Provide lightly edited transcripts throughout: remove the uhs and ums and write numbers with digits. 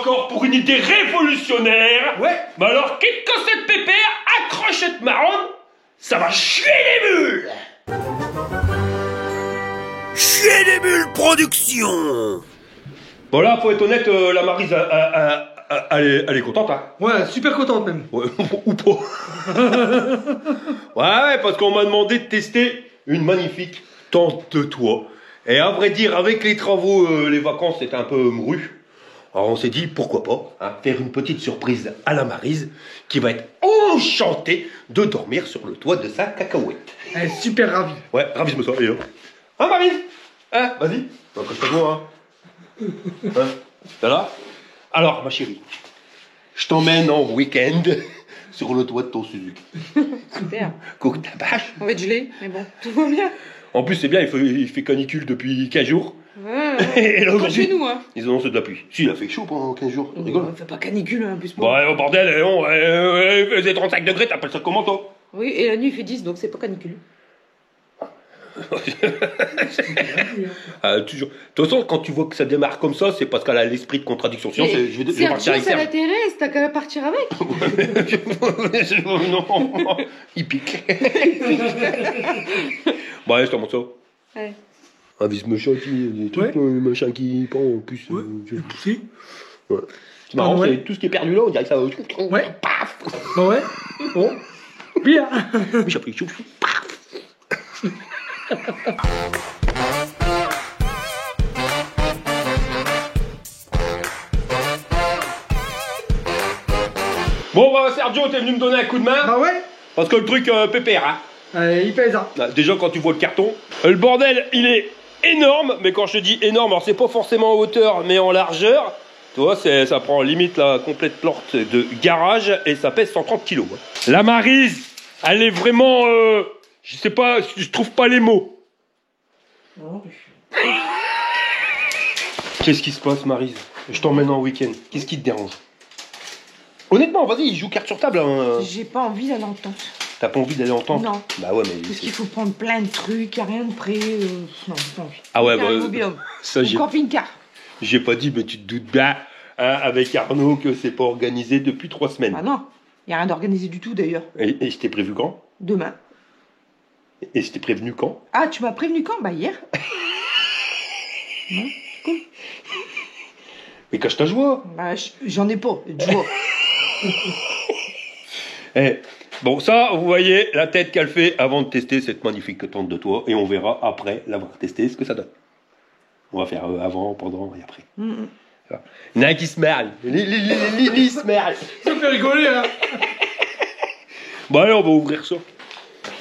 encore pour une idée révolutionnaire. Ouais. Mais alors, quitte que cette pépère, accrochette marronne, ça va chier les bulles. Chier des bulles production. Bon là, faut être honnête, la Maryse, elle est contente, hein. Ouais, super contente même. Ouais, ou pas. Ouais, parce qu'on m'a demandé de tester une magnifique tente de toit. Et à vrai dire, avec les travaux, les vacances, c'était un peu mouru. Alors on s'est dit, pourquoi pas, hein, faire une petite surprise à la Maryse, qui va être enchantée de dormir sur le toit de sa cacahuète. Elle est super ravie. Ouais, ravise-moi ça, et hein, Maryse? Hein, vas-y. Accroche-toi, hein. Hein, t'es là? Alors, ma chérie, je t'emmène en week-end sur le toit de ton Suzuki. Super. Coucou ta bâche. On va être gelé, mais bon, tout va bien. En plus, c'est bien, il fait canicule depuis 15 jours. Ouais, Et là, comme aujourd'hui, chez nous, hein. ils annoncent de la pluie. Si, il a fait chaud pendant 15 jours. Tu rigoles? On fait pas canicule, hein, en plus. Bon, ouais, bordel, il faisait 35 degrés, t'appelles ça comment, toi? Oui, et la nuit, il fait 10, donc c'est pas canicule. Toujours. De toute façon, quand tu vois que ça démarre comme ça, c'est parce qu'elle a l'esprit de contradiction. Sinon, je vais partir avec ça Serge. l'intéresse, t'as qu'à partir avec. Non, il pique. Bon, allez, je te montre ça. Ouais. Un vis machin des trucs, machin qui pend en plus. Ouais. Poussé. Ouais. C'est marrant, ouais. c'est tout ce qui est perdu là, on dirait que ça va. Ouais. Paf. Bah ouais. Bon. Bien. Mais j'ai pris chou, paf. Bon bah Sergio, t'es venu me donner un coup de main. Bah ouais. Parce que le truc pépère, hein. Il pèse, hein. Déjà quand tu vois le carton, le bordel il est énorme, mais quand je te dis énorme, alors c'est pas forcément en hauteur mais en largeur. Tu vois, ça prend limite la complète porte de garage et ça pèse 130 kg. La Maryse, elle est vraiment, je sais pas, je trouve pas les mots. Qu'est-ce qui se passe Maryse? Je t'emmène en week-end, qu'est-ce qui te dérange? Honnêtement, vas-y, joue carte sur table. Hein. J'ai pas envie d'aller en tente. T'as pas envie d'aller en tente? Non. Bah ouais, mais. Parce qu'il faut prendre plein de trucs, y a rien de prêt. Non, j'ai pas envie. Ah ouais, Faire un bah. mobil-home. Ça, Ou camping-car. j'ai pas dit, mais tu te doutes bien, hein, avec Arnaud, que c'est pas organisé depuis 3 semaines. Ah non, y a rien d'organisé du tout d'ailleurs. Et je t'ai prévu quand? Demain. Et je t'ai prévenu quand? Ah, tu m'as prévenu quand? Bah hier. Non, cool. Mais quand je t'ai joué. Bah j'en ai pas, de joie. Eh, bon, ça, vous voyez la tête qu'elle fait avant de tester cette magnifique tente de toit. Et on verra après l'avoir testé ce que ça donne. On va faire avant, pendant et après. Il y en a un qui se merle. Il se merle. Ça fait rigoler, hein. Bon, allez, on va ouvrir ça.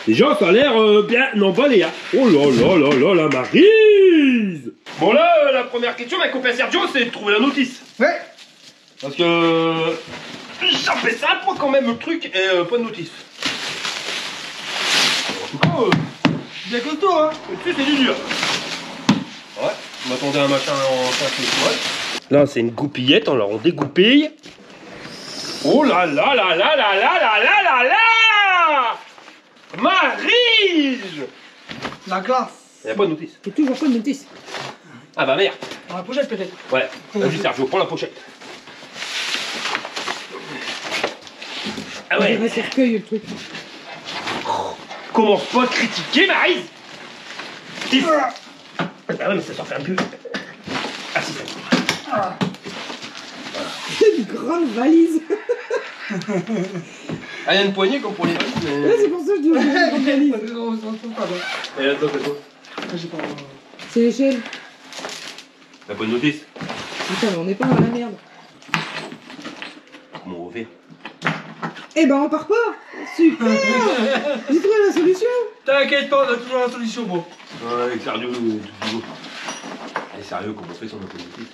Déjà, ça a l'air bien emballé. Hein. Oh là là là là, la Maryse. Bon, là, la première question, ma copain Sergio, c'est de trouver la notice. Ouais. Parce que. J'en fais ça, moi, quand même, le truc, et pas de notice. En tout cas, Bien costaud, hein. tu sais, c'est du dur. Ouais, on m'attendait un machin en 5 étoiles. Là, c'est une goupillette, alors on dégoupille. Oh là là là là là là là là là là Maryse. La classe. Il n'y a pas de notice. J'ai toujours pas de notice. Ah bah merde. Dans la pochette, peut-être. Ouais, vas-y Sergio, prends la pochette. Ah ouais. Un cercueil, le truc. Commence pas à critiquer Maryse. Ah ouais, mais ça s'en fait un peu. Ah si, ça. C'est une grande valise. Ah, il y a une poignée comme pour les valises, mais. Ouais, c'est pour ça que je dis une grande valise. Et là-dedans, c'est quoi? C'est l'échelle. La bonne notice. Putain, mais on n'est pas dans la merde. Comment on va faire? Eh ben, on part pas. Super. J'ai trouvé la solution. T'inquiète pas, on a toujours la solution, bon. Ouais, sérieux, toujours. Allez, sérieux, comment on fait sans notre notice?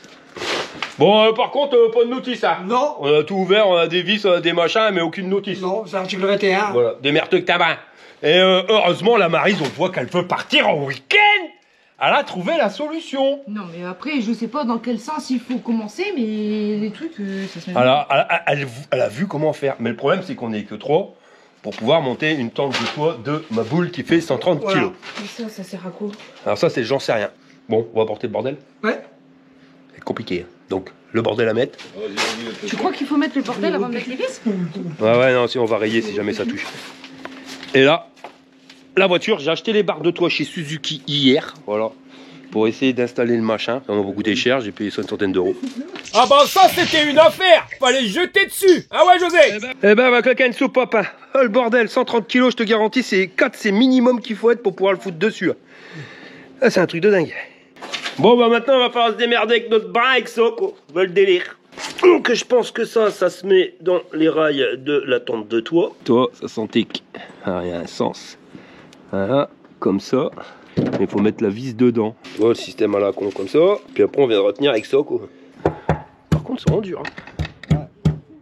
Bon, par contre, pas de notice, hein. Non. On a tout ouvert, on a des vis, on a des machins, mais aucune notice. Non, c'est l'article 21. Voilà, des merdes que ta main. Et heureusement, la Maryse, on voit qu'elle veut partir en week-end. Elle a trouvé la solution. Non, mais après, je sais pas dans quel sens il faut commencer, mais les trucs, ça se met. Alors, elle a vu comment faire. Mais le problème, c'est qu'on n'est que 3 pour pouvoir monter une tente de toit de ma boule qui fait 130 Voilà. kilos. Et ça sert à quoi? Alors ça, c'est j'en sais rien. Bon, on va porter le bordel. Ouais. C'est compliqué. Hein. Donc, le bordel à mettre. Tu crois qu'il faut mettre le bordel avant de mettre les vis? Ouais, non, si on va rayer si jamais ça touche. Et là, la voiture, j'ai acheté les barres de toit chez Suzuki hier. Voilà. Pour essayer d'installer le machin. Ça m'a coûté cher, j'ai payé ça une centaine d'euros. Ah bah ça c'était une affaire. Fallait jeter dessus. Ah ouais José. Eh ben, ma claquer une soupe, papa. Oh, le bordel, 130 kilos, je te garantis, c'est 4, c'est minimum qu'il faut être pour pouvoir le foutre dessus. Là. Ah, c'est un truc de dingue. Bon, bah maintenant, on va falloir se démerder avec notre bras avec ça, quoi. Le délire. Donc, je pense que ça se met dans les rails de la tente de toit. Toi, ça s'entique. Ah, il y a un sens. Voilà, comme ça. Il faut mettre la vis dedans. Tu vois, le système à la con comme ça. Puis après, on vient de retenir avec ça, quoi. Par contre, c'est vraiment dur. Hein. Ouais,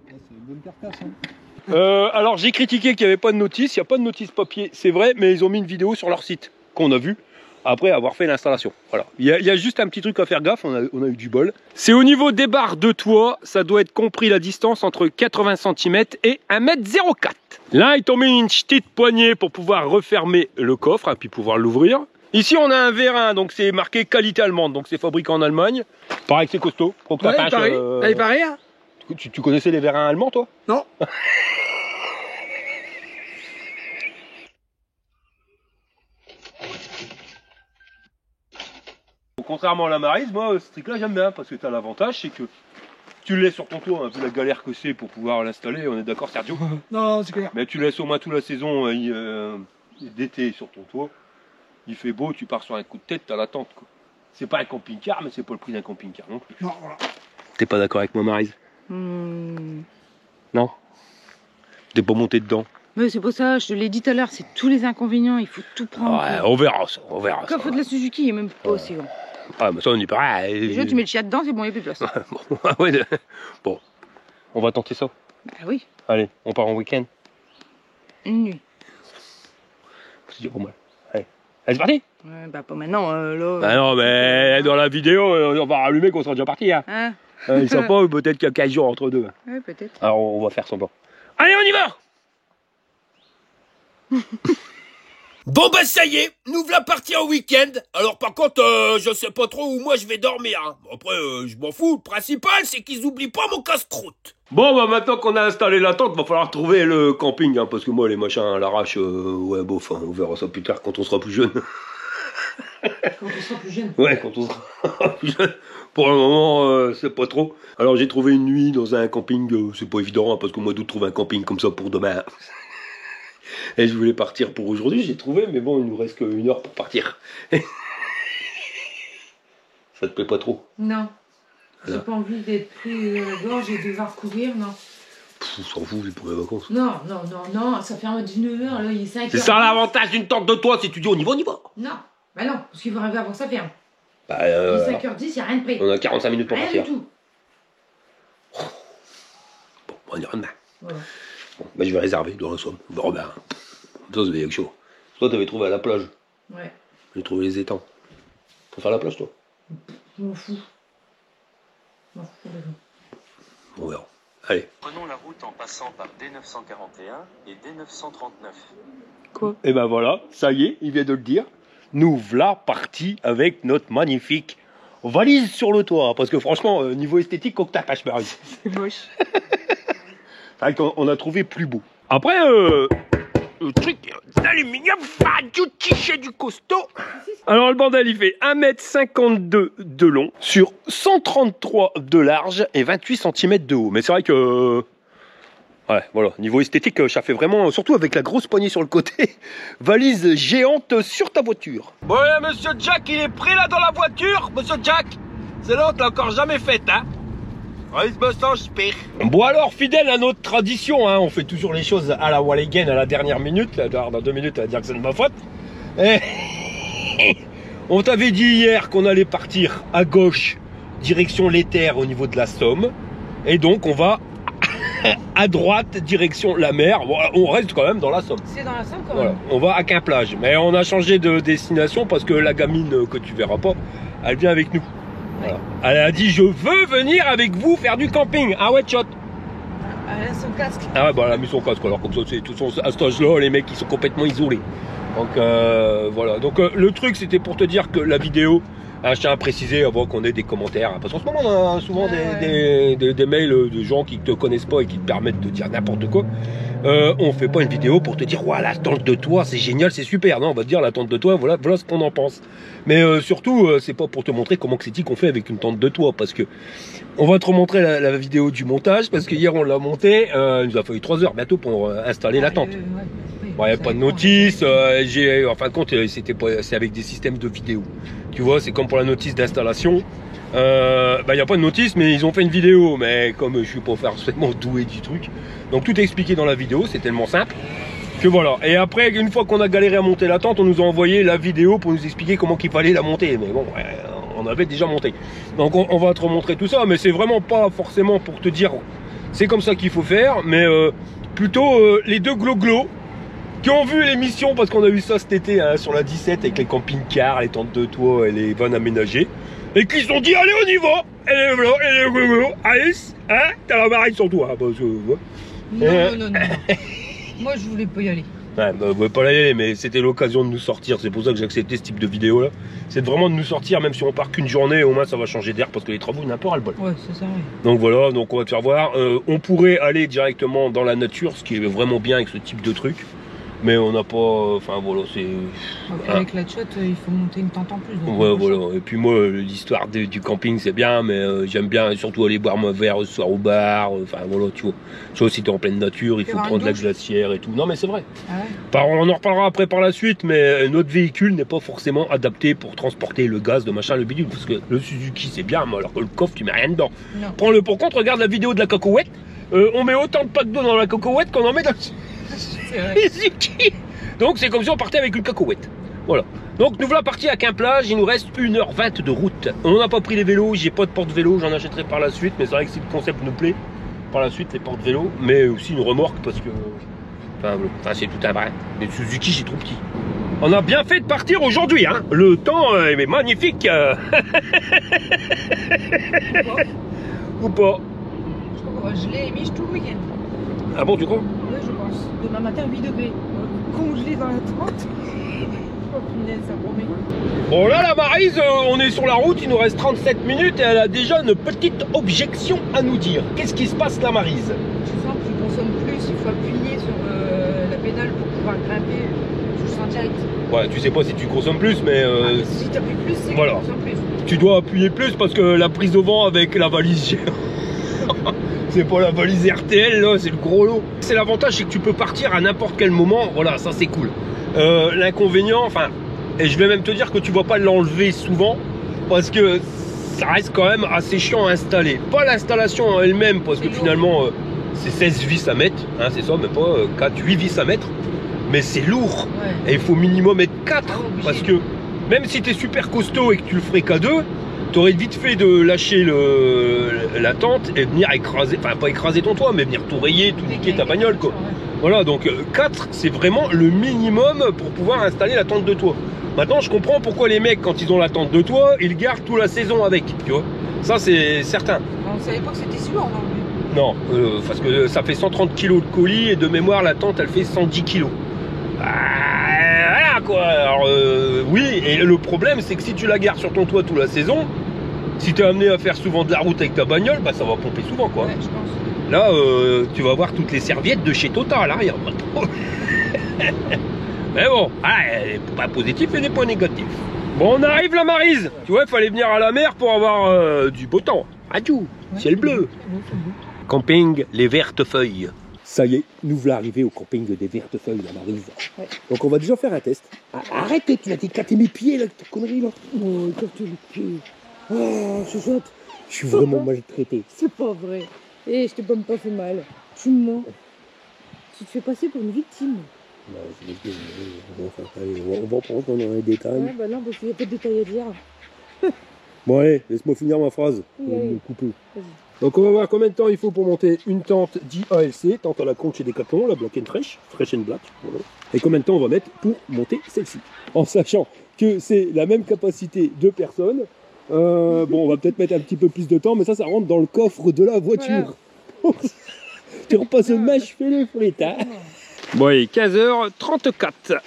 c'est une bonne carcasse. Hein. Alors, j'ai critiqué qu'il n'y avait pas de notice. Il n'y a pas de notice papier, c'est vrai, mais ils ont mis une vidéo sur leur site qu'on a vu après avoir fait l'installation. Voilà. Il y a juste un petit truc à faire gaffe, on a eu du bol. C'est au niveau des barres de toit, ça doit être compris la distance entre 80 cm et 1,04 m. Là, ils t'ont mis une petite poignée pour pouvoir refermer le coffre et puis pouvoir l'ouvrir. Ici, on a un vérin, donc c'est marqué qualité allemande, donc c'est fabriqué en Allemagne. Pareil que c'est costaud. Ouais, pareil, pareil, hein. Tu connaissais les vérins allemands, toi? Non. Contrairement à la Maryse, moi, ce truc-là, j'aime bien, parce que tu as l'avantage, c'est que tu le laisses sur ton toit, vu la galère que c'est pour pouvoir l'installer, on est d'accord, Sergio? Non, c'est clair. Mais tu laisses au moins toute la saison d'été sur ton toit. Il fait beau, tu pars sur un coup de tête, t'as la tente, quoi. C'est pas un camping-car, mais c'est pas le prix d'un camping-car non plus. Non, voilà. T'es pas d'accord avec moi, Maryse? Non? T'es pas monté dedans? Mais c'est pour ça, je te l'ai dit tout à l'heure, c'est tous les inconvénients, il faut tout prendre. Ouais, on verra ça, on verra ça. Quand faut de la Suzuki, il n'est même pas aussi grand. Ah, mais ça, on y part. Déjà, tu mets le chien dedans, c'est bon, il n'y a plus de place. Ouais, bon, on va tenter ça. Bah oui. Allez, on part en week-end. Une nuit. C'est dur pour moi. Allez, c'est parti? Ouais, bah pas maintenant, là. Bah non, mais dans la vidéo, on va rallumer qu'on sera déjà parti. Hein. Ils savent pas, peut-être qu'il y a 15 jours entre deux. Ouais, peut-être. Alors, on va faire semblant. Allez, on y va! Bon bah ça y est, nous voilà partis en week-end. Alors par contre, je sais pas trop où moi je vais dormir. Hein. Après, je m'en fous. Le principal, c'est qu'ils oublient pas mon casse-croûte. Bon, bah maintenant qu'on a installé la tente, va falloir trouver le camping, hein, parce que moi, les machins à l'arrache, ouais, bof, hein, on verra ça plus tard quand on sera plus jeune. Quand on sera plus jeune? Ouais, quand on sera plus jeune. Pour le moment, c'est pas trop. Alors j'ai trouvé une nuit dans un camping, c'est pas évident, hein, parce que moi, d'où trouver un camping comme ça pour demain. Et je voulais partir pour aujourd'hui, j'ai trouvé, mais bon, il nous reste qu'une heure pour partir. Ça te plaît pas trop? Non. J'ai pas envie d'être pris à la gorge et de devoir courir, non. On s'en fout, c'est pour les vacances. Non, non, non, non, ça fait 19h, là, il est 5h. C'est ça l'avantage d'une tente de toit, si tu dis on y va, on y va. Non, bah non, parce qu'il faut arriver avant que ça ferme. Bah, Il est 5h10, il n'y a rien de prêt. On a 45 minutes pour rien partir. du tout. Bon, on ira demain. Voilà. Bon, bah, je vais réserver dans la Somme. Bon, ben, ça, c'est bien chaud. Toi, t'avais trouvé à la plage. Ouais. J'ai trouvé les étangs. Faut faire la plage, toi? Je m'en fous. Je m'en fous complètement. On verra. Allez. Prenons la route en passant par D941 et D939. Quoi? Et ben voilà, ça y est, il vient de le dire. Nous voilà partis avec notre magnifique valise sur le toit. Parce que franchement, niveau esthétique, qu'on t'attache, Marie. C'est moche. C'est vrai qu'on a trouvé plus beau. Après, le truc d'aluminium, pas du tichet du costaud. Alors le bordel, il fait 1,52 m de long sur 133 de large et 28 cm de haut. Mais c'est vrai que... Ouais, voilà, niveau esthétique, ça fait vraiment, surtout avec la grosse poignée sur le côté, valise géante sur ta voiture. Bon, monsieur Jack, il est pris là dans la voiture, monsieur Jack. C'est là, on l'a encore jamais fait, hein. Ouais, il me sent pire. Bon alors, fidèle à notre tradition, hein, on fait toujours les choses à la Walligen à la dernière minute. Là, dans 2 minutes, elle va dire que c'est de ma faute. Et... on t'avait dit hier qu'on allait partir à gauche, direction l'Éther au niveau de la Somme. Et donc, on va à droite, direction la mer. Bon, on reste quand même dans la Somme. C'est dans la Somme quand Voilà, même. on va à Quimplage. Mais on a changé de destination parce que la gamine que tu verras pas, elle vient avec nous. Voilà. Elle a dit je veux venir avec vous faire du camping. Ah ouais, shot. Elle a son casque. Ah ouais, bah elle a mis son casque. Alors comme ça, c'est tout son, à cet âge-là, les mecs ils sont complètement isolés. Donc voilà. Donc le truc c'était pour te dire que la vidéo Ah, je tiens à préciser avant qu'on ait des commentaires, parce qu'en ce moment on a souvent des mails de gens qui ne te connaissent pas et qui te permettent de dire n'importe quoi. On fait pas une vidéo pour te dire ouais, la tente de toit c'est génial, c'est super. Non, on va te dire la tente de toit, voilà ce qu'on en pense. Mais surtout, c'est pas pour te montrer comment que c'est qu'on fait avec une tente de toit, parce que on va te remontrer la vidéo du montage, parce que hier on l'a monté, il nous a fallu 3 heures bientôt pour installer la tente. Bon, il n'y a pas de notice, en fin de compte c'est avec des systèmes de vidéo. Tu vois, c'est comme pour la notice d'installation. Il n'y a pas de notice, mais ils ont fait une vidéo. Mais comme je suis pas forcément doué du truc, donc tout est expliqué dans la vidéo, c'est tellement simple que voilà. Et après, une fois qu'on a galéré à monter la tente, on nous a envoyé la vidéo pour nous expliquer comment qu'il fallait la monter. Mais bon, on avait déjà monté. Donc on va te remontrer tout ça, mais c'est vraiment pas forcément pour te dire c'est comme ça qu'il faut faire, mais plutôt les deux glo-glo qui ont vu l'émission, parce qu'on a vu ça cet été hein, sur la 17 avec les camping-cars, les tentes de toit et les vannes aménagées, et qui se sont dit allez on y va, allez, hein, t'as la marine sur toi, parce que, ouais. Non. Moi je voulais pas y aller. Ouais, on voulait pas y aller, mais c'était l'occasion de nous sortir, c'est pour ça que j'ai accepté ce type de vidéo là. C'est vraiment de nous sortir, même si on part qu'une journée, au moins ça va changer d'air, parce que les travaux, il y en a un peu ras-le-bol. Ouais, c'est ça, oui. Donc voilà, donc on va te faire voir. On pourrait aller directement dans la nature, ce qui est vraiment bien avec ce type de truc. Mais on n'a pas, enfin voilà, c'est... Avec la tchotte, il faut monter une tente en plus. Donc ouais, voilà. Et puis moi, l'histoire du camping, c'est bien, mais j'aime bien surtout aller boire mon verre ce soir au bar. Enfin voilà, tu vois. Tu vois, si t'es en pleine nature, il faut prendre de la glacière et tout. Non, mais c'est vrai. Ah ouais. On en reparlera après par la suite, mais notre véhicule n'est pas forcément adapté pour transporter le gaz, de machin, le bidule. Parce que le Suzuki, c'est bien, mais alors que le coffre, tu mets rien dedans. Prends-le pour contre, regarde la vidéo de la cacahuète. On met autant de packs d'eau dans la cacahuète qu'on en met dans donc c'est comme si on partait avec une cacahuète. Voilà. Donc nous voilà partis à Quimplage, il nous reste 1h20 de route. On n'a pas pris les vélos, j'ai pas de porte-vélo, j'en achèterai par la suite, mais c'est vrai que si le concept nous plaît, par la suite les porte-vélos, mais aussi une remorque parce que... Enfin c'est tout un brin. Les Suzuki c'est trop petit. On a bien fait de partir aujourd'hui, hein. Le temps est magnifique. Ou pas. Je crois qu'on va geler les miches tout le week-end. Ah bon, tu crois? Oui, je pense. Demain matin, 8 degrés. Congelé dans la tente. Oh punaise, ça promet. Bon là, la Maryse, on est sur la route, il nous reste 37 minutes et elle a déjà une petite objection à nous dire. Qu'est-ce qui se passe, la Maryse? C'est simple, je consomme plus, il faut appuyer sur la pédale pour pouvoir grimper. Je sens direct. Ouais, tu sais pas si tu consommes plus, mais... si tu appuies plus, c'est voilà. que tu consommes plus. Tu dois appuyer plus parce que la prise au vent avec la valise... C'est pas la valise RTL là, c'est le gros lot. C'est l'avantage, c'est que tu peux partir à n'importe quel moment. Voilà, ça c'est cool. L'inconvénient, enfin, et je vais même te dire que tu vas pas l'enlever souvent parce que ça reste quand même assez chiant à installer. Pas l'installation en elle-même parce que finalement c'est 16 vis à mettre, hein, c'est ça, mais pas 8 vis à mettre. Mais c'est lourd. Ouais. Et il faut minimum mettre 4 parce que même si tu es super costaud et que tu le ferais qu'à 2, t'aurais vite fait de lâcher la tente et venir écraser, enfin pas écraser ton toit, mais venir tout rayer, tout niquer ta bagnole quoi. Voilà, donc 4 c'est vraiment le minimum pour pouvoir installer la tente de toit. Maintenant je comprends pourquoi les mecs quand ils ont la tente de toit, ils gardent toute la saison avec, tu vois. Ça c'est certain. On savait pas que c'était si lourd non plus. Non, parce que ça fait 130 kg de colis et de mémoire la tente elle fait 110 kg. Voilà quoi, alors oui, et le problème c'est que si tu la gardes sur ton toit toute la saison, si tu es amené à faire souvent de la route avec ta bagnole, bah ça va pomper souvent quoi. Ouais, je pense. Là, tu vas voir toutes les serviettes de chez Total à l'arrière. Mais bon, des points positifs et des points négatifs. Bon, on arrive la Maryse. Tu vois, il fallait venir à la mer pour avoir du beau temps. Adieu, ciel bleu. Camping Les Vertes Feuilles. Ça y est, nous voilà arrivés au camping des Vertes Feuilles, la Maryse. Ouais. Donc on va déjà faire un test. Arrête, tu vas t'éclater mes pieds là, cette connerie là. Oh, écarte les pieds. Oh, c'est chouette. Je suis vraiment maltraité. C'est pas vrai. Eh, je t'ai même pas fait mal. Tu me mens. Tu te fais passer pour une victime. Non, on va prendre dans les détails. Ouais, bah non, parce qu'il n'y a pas de détails à dire. Bon allez, laisse-moi finir ma phrase. Oui. Donc on va voir combien de temps il faut pour monter une tente d'IALC, tente à la compte chez Decathlon, la Black and Fresh, Fresh and Black. Voilà. Et combien de temps on va mettre pour monter celle-ci. En sachant que c'est la même capacité de personnes. Bon, on va peut-être mettre un petit peu plus de temps, mais ça rentre dans le coffre de la voiture. Voilà. Tu repasses une mèche, fais les frites. Hein. Bon, allez, 15h34.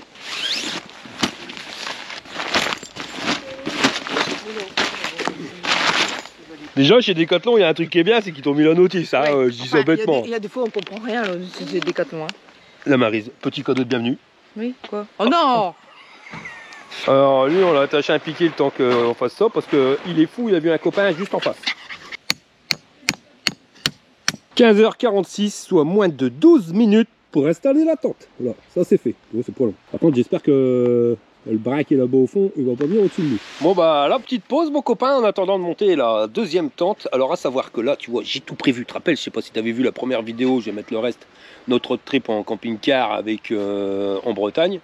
Déjà, chez Decathlon, il y a un truc qui est bien, c'est qu'ils t'ont mis la notice. Hein, Ouais. je dis ça bêtement. Il y a des fois on comprend rien là, si c'est Décathlon. Hein. La Maryse, petit cadeau de bienvenue. Oui, quoi? Oh non! Alors lui, on l'a attaché à un piquet le temps qu'on fasse ça, parce qu'il est fou, il a vu un copain juste en face. 15h46, soit moins de 12 minutes pour installer la tente. Voilà, ça c'est fait. Bon, c'est pas long. Par contre, j'espère que le bras qui est là-bas au fond, il va pas venir au-dessus de nous. Bon bah, la petite pause, mon copain, en attendant de monter la deuxième tente. Alors à savoir que là, tu vois, j'ai tout prévu. Tu te rappelles, je sais pas si tu avais vu la première vidéo, je vais mettre le reste. Notre road trip en camping-car avec en Bretagne.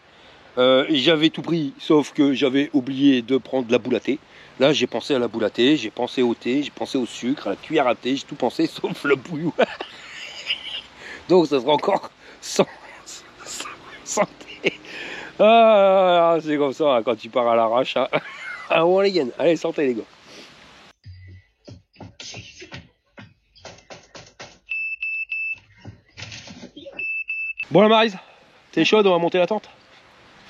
J'avais tout pris, sauf que j'avais oublié de prendre la boule à thé. Là, j'ai pensé à la boule à thé, j'ai pensé au thé, j'ai pensé au sucre, à la cuillère à thé, j'ai tout pensé, sauf le bouillon. Donc, ça sera encore sans thé. Ah, c'est comme ça, hein, quand tu pars à l'arrache. Hein. Ah, on les gagne. Allez, sortez, les gars. Bon, la Maryse, t'es chaude, on va monter la tente?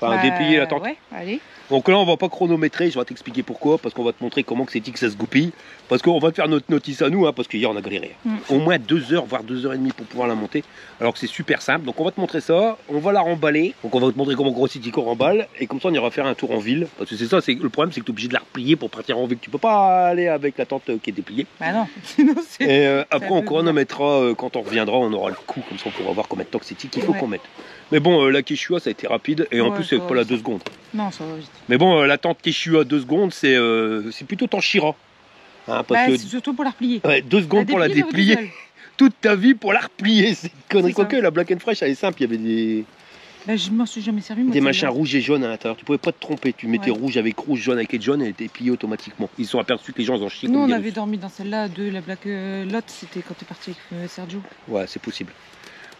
Enfin, déplier la tente. Ouais, allez. Donc là, on va pas chronométrer, je vais t'expliquer pourquoi, parce qu'on va te montrer comment que c'est dit que ça se goupille, parce qu'on va te faire notre notice à nous, hein, parce qu'hier on a galéré. Au moins 2 heures, voire 2 heures et demie pour pouvoir la monter, alors que c'est super simple. Donc on va te montrer ça, on va la remballer, donc on va te montrer comment grossit qu'on remballe, et comme ça on ira faire un tour en ville, parce que c'est ça, c'est le problème, c'est que tu es obligé de la replier pour partir en ville. Tu peux pas aller avec la tente qui est dépliée. Bah non, sinon c'est. Et après on chronométrera quand on reviendra, on aura le coup, comme ça on pourra voir combien de temps que c'est qu'il faut qu'on mette. Mais bon, la Quechua ça a été rapide, et en plus c'est pas la 2 secondes. Non, ça va vite. Mais bon, la tente Quechua 2 secondes, c'est plutôt Tanchira. Hein, parce que c'est surtout pour la replier. ouais, 2 secondes pour la déplier. Toute ta vie pour la replier, c'est une connerie. Quoique la Black and Fresh, elle est simple, il y avait des. Bah, je m'en suis jamais servi. Moi, Des machins rouges et jaunes à l'intérieur. Tu pouvais pas te tromper. Tu mettais Ouais. rouge avec rouge, jaune avec jaune, et elle était pliée automatiquement. Ils se sont aperçus que les gens en chient. Nous, comme on des avait Russes. dormi dans celle-là, de la Black Lot, c'était quand t'es parti avec Sergio. Ouais, c'est possible.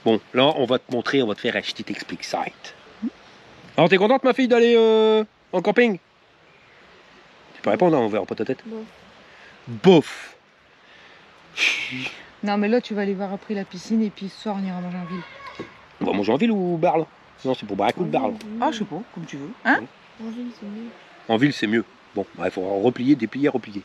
Bon, là, on va te montrer, on va te faire un petit explique ça. Alors, t'es contente, ma fille, d'aller en camping? Tu peux répondre, hein, on verra pas ta tête. Bof. Non, mais là, tu vas aller voir après la piscine et puis ce soir, on ira manger en ville. On va manger en ville ou Barle? Non, c'est pour boire un coup de Barle. Ah, je sais pas, comme tu veux. Hein? En ville, c'est mieux. Bon, il faudra replier, déplier, replier.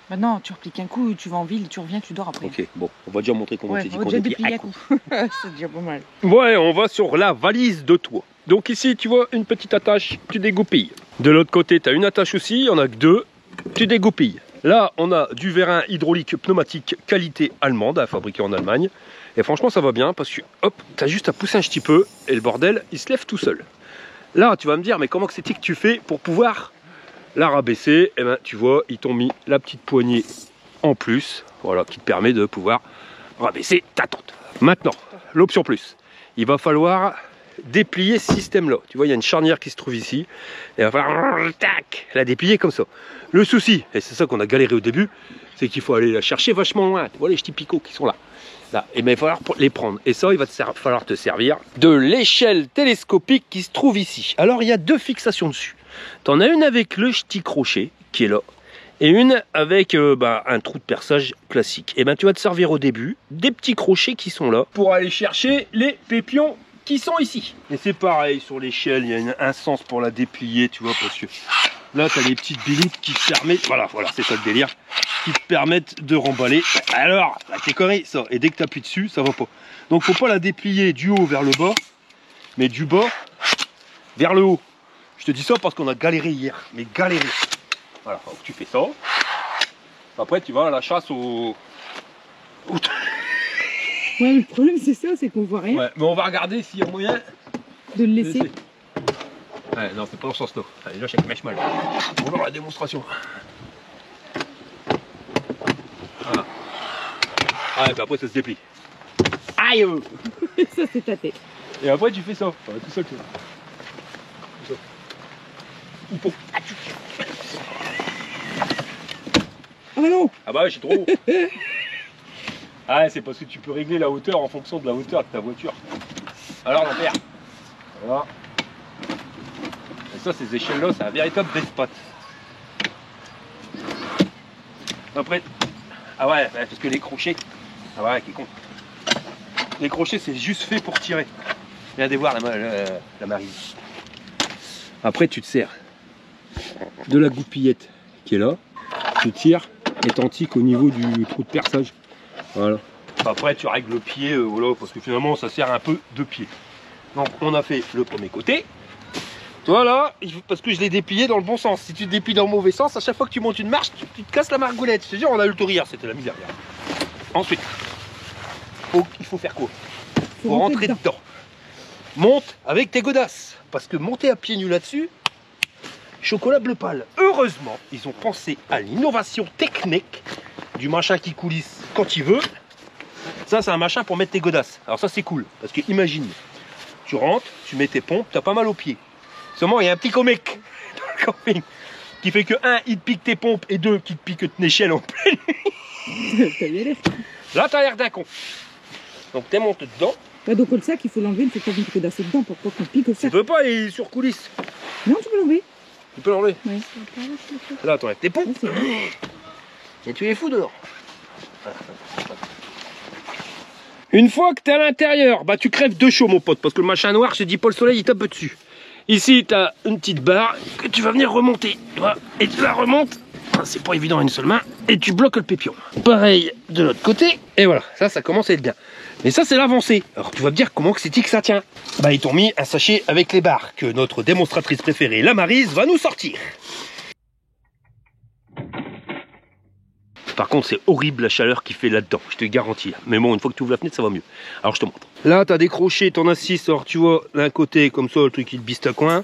Bah non, tu repliques un coup, tu vas en ville, tu reviens, tu dors après. Ok, bon, on va déjà montrer comment Ouais, c'est dit on va qu'on déjà déplie déplier un un coup. coup. C'est déjà pas mal. Ouais, on va sur la valise de toit. Donc ici, tu vois une petite attache, tu dégoupilles. De l'autre côté, tu as une attache aussi, il y en a que 2, tu dégoupilles. Là, on a du vérin hydraulique pneumatique qualité allemande, fabriqué en Allemagne. Et franchement, ça va bien parce que, hop, tu as juste à pousser un petit peu et le bordel, il se lève tout seul. Là, tu vas me dire, mais comment c'est que tu fais pour pouvoir la rabaisser? Eh ben, tu vois, ils t'ont mis la petite poignée en plus, voilà, qui te permet de pouvoir rabaisser ta tente. Maintenant, l'option plus, il va falloir déplier ce système-là. Tu vois, il y a une charnière qui se trouve ici, et il va falloir tac, la déplier comme ça. Le souci, et c'est ça qu'on a galéré au début, c'est qu'il faut aller la chercher vachement loin. Tu vois les petits picots qui sont là. Là, et bien il va falloir les prendre. Et ça, il va falloir te servir de l'échelle télescopique qui se trouve ici. Alors, il y a 2 fixations dessus. Tu en as une avec le petit crochet qui est là, et une avec un trou de perçage classique. Et bien tu vas te servir au début des petits crochets qui sont là pour aller chercher les pépions qui sont ici. Et c'est pareil sur l'échelle, il y a un sens pour la déplier, tu vois, parce que là tu as des petites bilites qui te permettent, voilà, c'est ça le délire, qui te permettent de remballer. Alors, t'es connerie ça, et dès que tu appuies dessus, ça va pas. Donc faut pas la déplier du haut vers le bas, mais du bas vers le haut. Je te dis ça parce qu'on a galéré hier, mais galéré. Voilà, donc tu fais ça. Après, tu vas à la chasse au... Ouais, le problème c'est ça, c'est qu'on voit rien. Ouais, mais on va regarder s'il y a moyen De le laisser. Ouais, non, c'est pas dans ce sens-là. Allez, déjà, chaque mèche mal. On va voir la démonstration. Voilà. Ah, et puis après, ça se déplie. Aïe! Ça c'est ta tête. Et après, tu fais ça. Enfin, tout seul, tu vois. Tout ça. Ou pour... Ah non. Ah bah ouais, je suis trop haut. Ah ouais, c'est parce que tu peux régler la hauteur en fonction de la hauteur de ta voiture. Alors Jean-Pierre, voilà. Et ça, ces échelles-là, c'est un véritable despote. Après, ah ouais, parce que les crochets, ah ouais, qui est con. Les crochets, c'est juste fait pour tirer. Viens de voir la Marie. Après, tu te sers de la goupillette qui est là. Tu tires étantique au niveau du trou de perçage. Voilà. Après tu règles le pied, voilà, parce que finalement ça sert un peu de pied. Donc on a fait le premier côté. Voilà, parce que je l'ai déplié dans le bon sens. Si tu déplies dans le mauvais sens, à chaque fois que tu montes une marche, tu te casses la margoulette. Je te dis, on a eu le tout rire, c'était la misère. Ensuite, il faut faire quoi? Il faut rentrer dedans. Monte avec tes godasses. Parce que monter à pieds nus là-dessus, chocolat bleu pâle. Heureusement, ils ont pensé à l'innovation technique du machin qui coulisse quand il veut. Ça, c'est un machin pour mettre tes godasses. Alors ça, c'est cool. Parce que imagine, tu rentres, tu mets tes pompes, t'as pas mal aux pieds. Seulement, il y a un petit comique dans le camping qui fait que 1, il te pique tes pompes et 2, qui te pique ton échelle en pleine nuit. Là, t'as l'air d'un con. Donc, t'es monté dedans. Bah donc le sac, il faut l'enlever, il faut pas mettre que d'assez dedans pour pas qu'on pique le Tu sac. peux pas, il est sur coulisse. Non, tu peux l'enlever. Tu peux l'enlever. Oui. Là, t'enlèves tes pompes. Ah, Et tu les fous dehors. Une fois que t'es à l'intérieur, bah tu crèves de chaud, mon pote, parce que le machin noir, j'ai dit pas le soleil, il tape dessus. Ici, tu as une petite barre que tu vas venir remonter. Et tu la remontes, c'est pas évident à une seule main, et tu bloques le pépion. Pareil de l'autre côté, et voilà, ça commence à être bien. Mais ça, c'est l'avancée. Alors, tu vas me dire comment que c'est-il que ça tient? Bah, ils t'ont mis un sachet avec les barres que notre démonstratrice préférée, la Maryse, va nous sortir. Par contre, c'est horrible la chaleur qu'il fait là-dedans, je te garantis. Mais bon, une fois que tu ouvres la fenêtre, ça va mieux. Alors, je te montre. Là, tu as décroché ton assise. Alors, tu vois, d'un côté, comme ça, le truc, il te bise ta coin.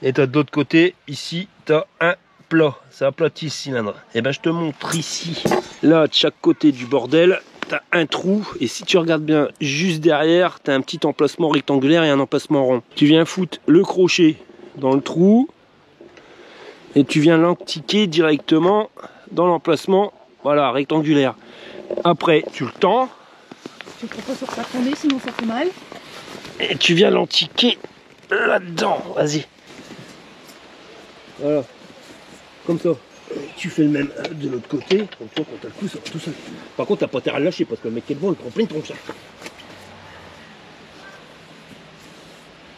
Et tu as de l'autre côté, ici, tu as un plat. Ça aplatit ce cylindre. Et ben, je te montre ici. Là, de chaque côté du bordel, tu as un trou. Et si tu regardes bien, juste derrière, tu as un petit emplacement rectangulaire et un emplacement rond. Tu viens foutre le crochet dans le trou. Et tu viens l'antiquer directement dans l'emplacement. Voilà, rectangulaire. Après, tu le tends. Tu ne peux pas sur ta tournée, sinon ça fait mal. Et tu viens l'antiquer là-dedans. Vas-y. Voilà. Comme ça. Et tu fais le même de l'autre côté. Comme ça, quand t'as le coup, ça va tout seul. Par contre, t'as pas intérêt à le lâcher parce que le mec qui est devant, il prend plein de tronches.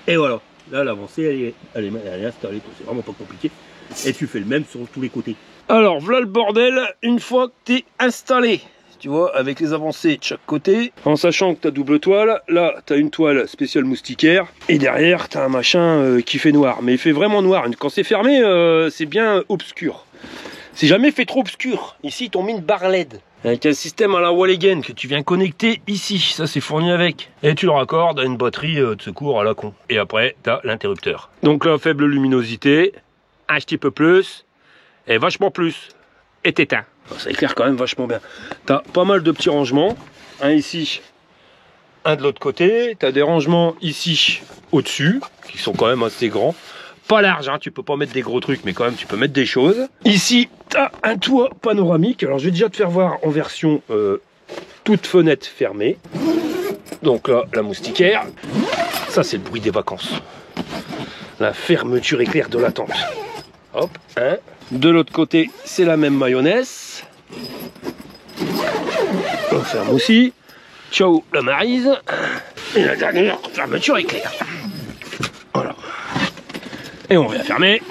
Et voilà. Là, l'avancée, elle est installée. C'est vraiment pas compliqué. Et tu fais le même sur tous les côtés. Alors, voilà le bordel, une fois que tu es installé, tu vois, avec les avancées de chaque côté, en sachant que tu as double toile, là, tu as une toile spéciale moustiquaire, et derrière, tu as un machin qui fait noir, mais il fait vraiment noir. Quand c'est fermé, c'est bien obscur. C'est jamais fait trop obscur. Ici, ils t'ont mis une barre LED, avec un système à la wall again que tu viens connecter ici, ça c'est fourni avec. Et tu le raccordes à une batterie de secours à la con. Et après, tu as l'interrupteur. Donc là, faible luminosité, un petit peu plus, et vachement plus, et t'éteins. Ça éclaire quand même vachement bien. T'as pas mal de petits rangements, un ici, un de l'autre côté. T'as des rangements ici au-dessus, qui sont quand même assez grands. Pas large, hein, tu peux pas mettre des gros trucs, mais quand même tu peux mettre des choses. Ici, t'as un toit panoramique. Alors je vais déjà te faire voir en version toute fenêtre fermée. Donc là, la moustiquaire. Ça, c'est le bruit des vacances. La fermeture éclair de la tente. Hop, hein. De l'autre côté, c'est la même mayonnaise. On ferme aussi. Ciao la Maryse. Et la dernière fermeture éclair. Voilà. Et on vient fermer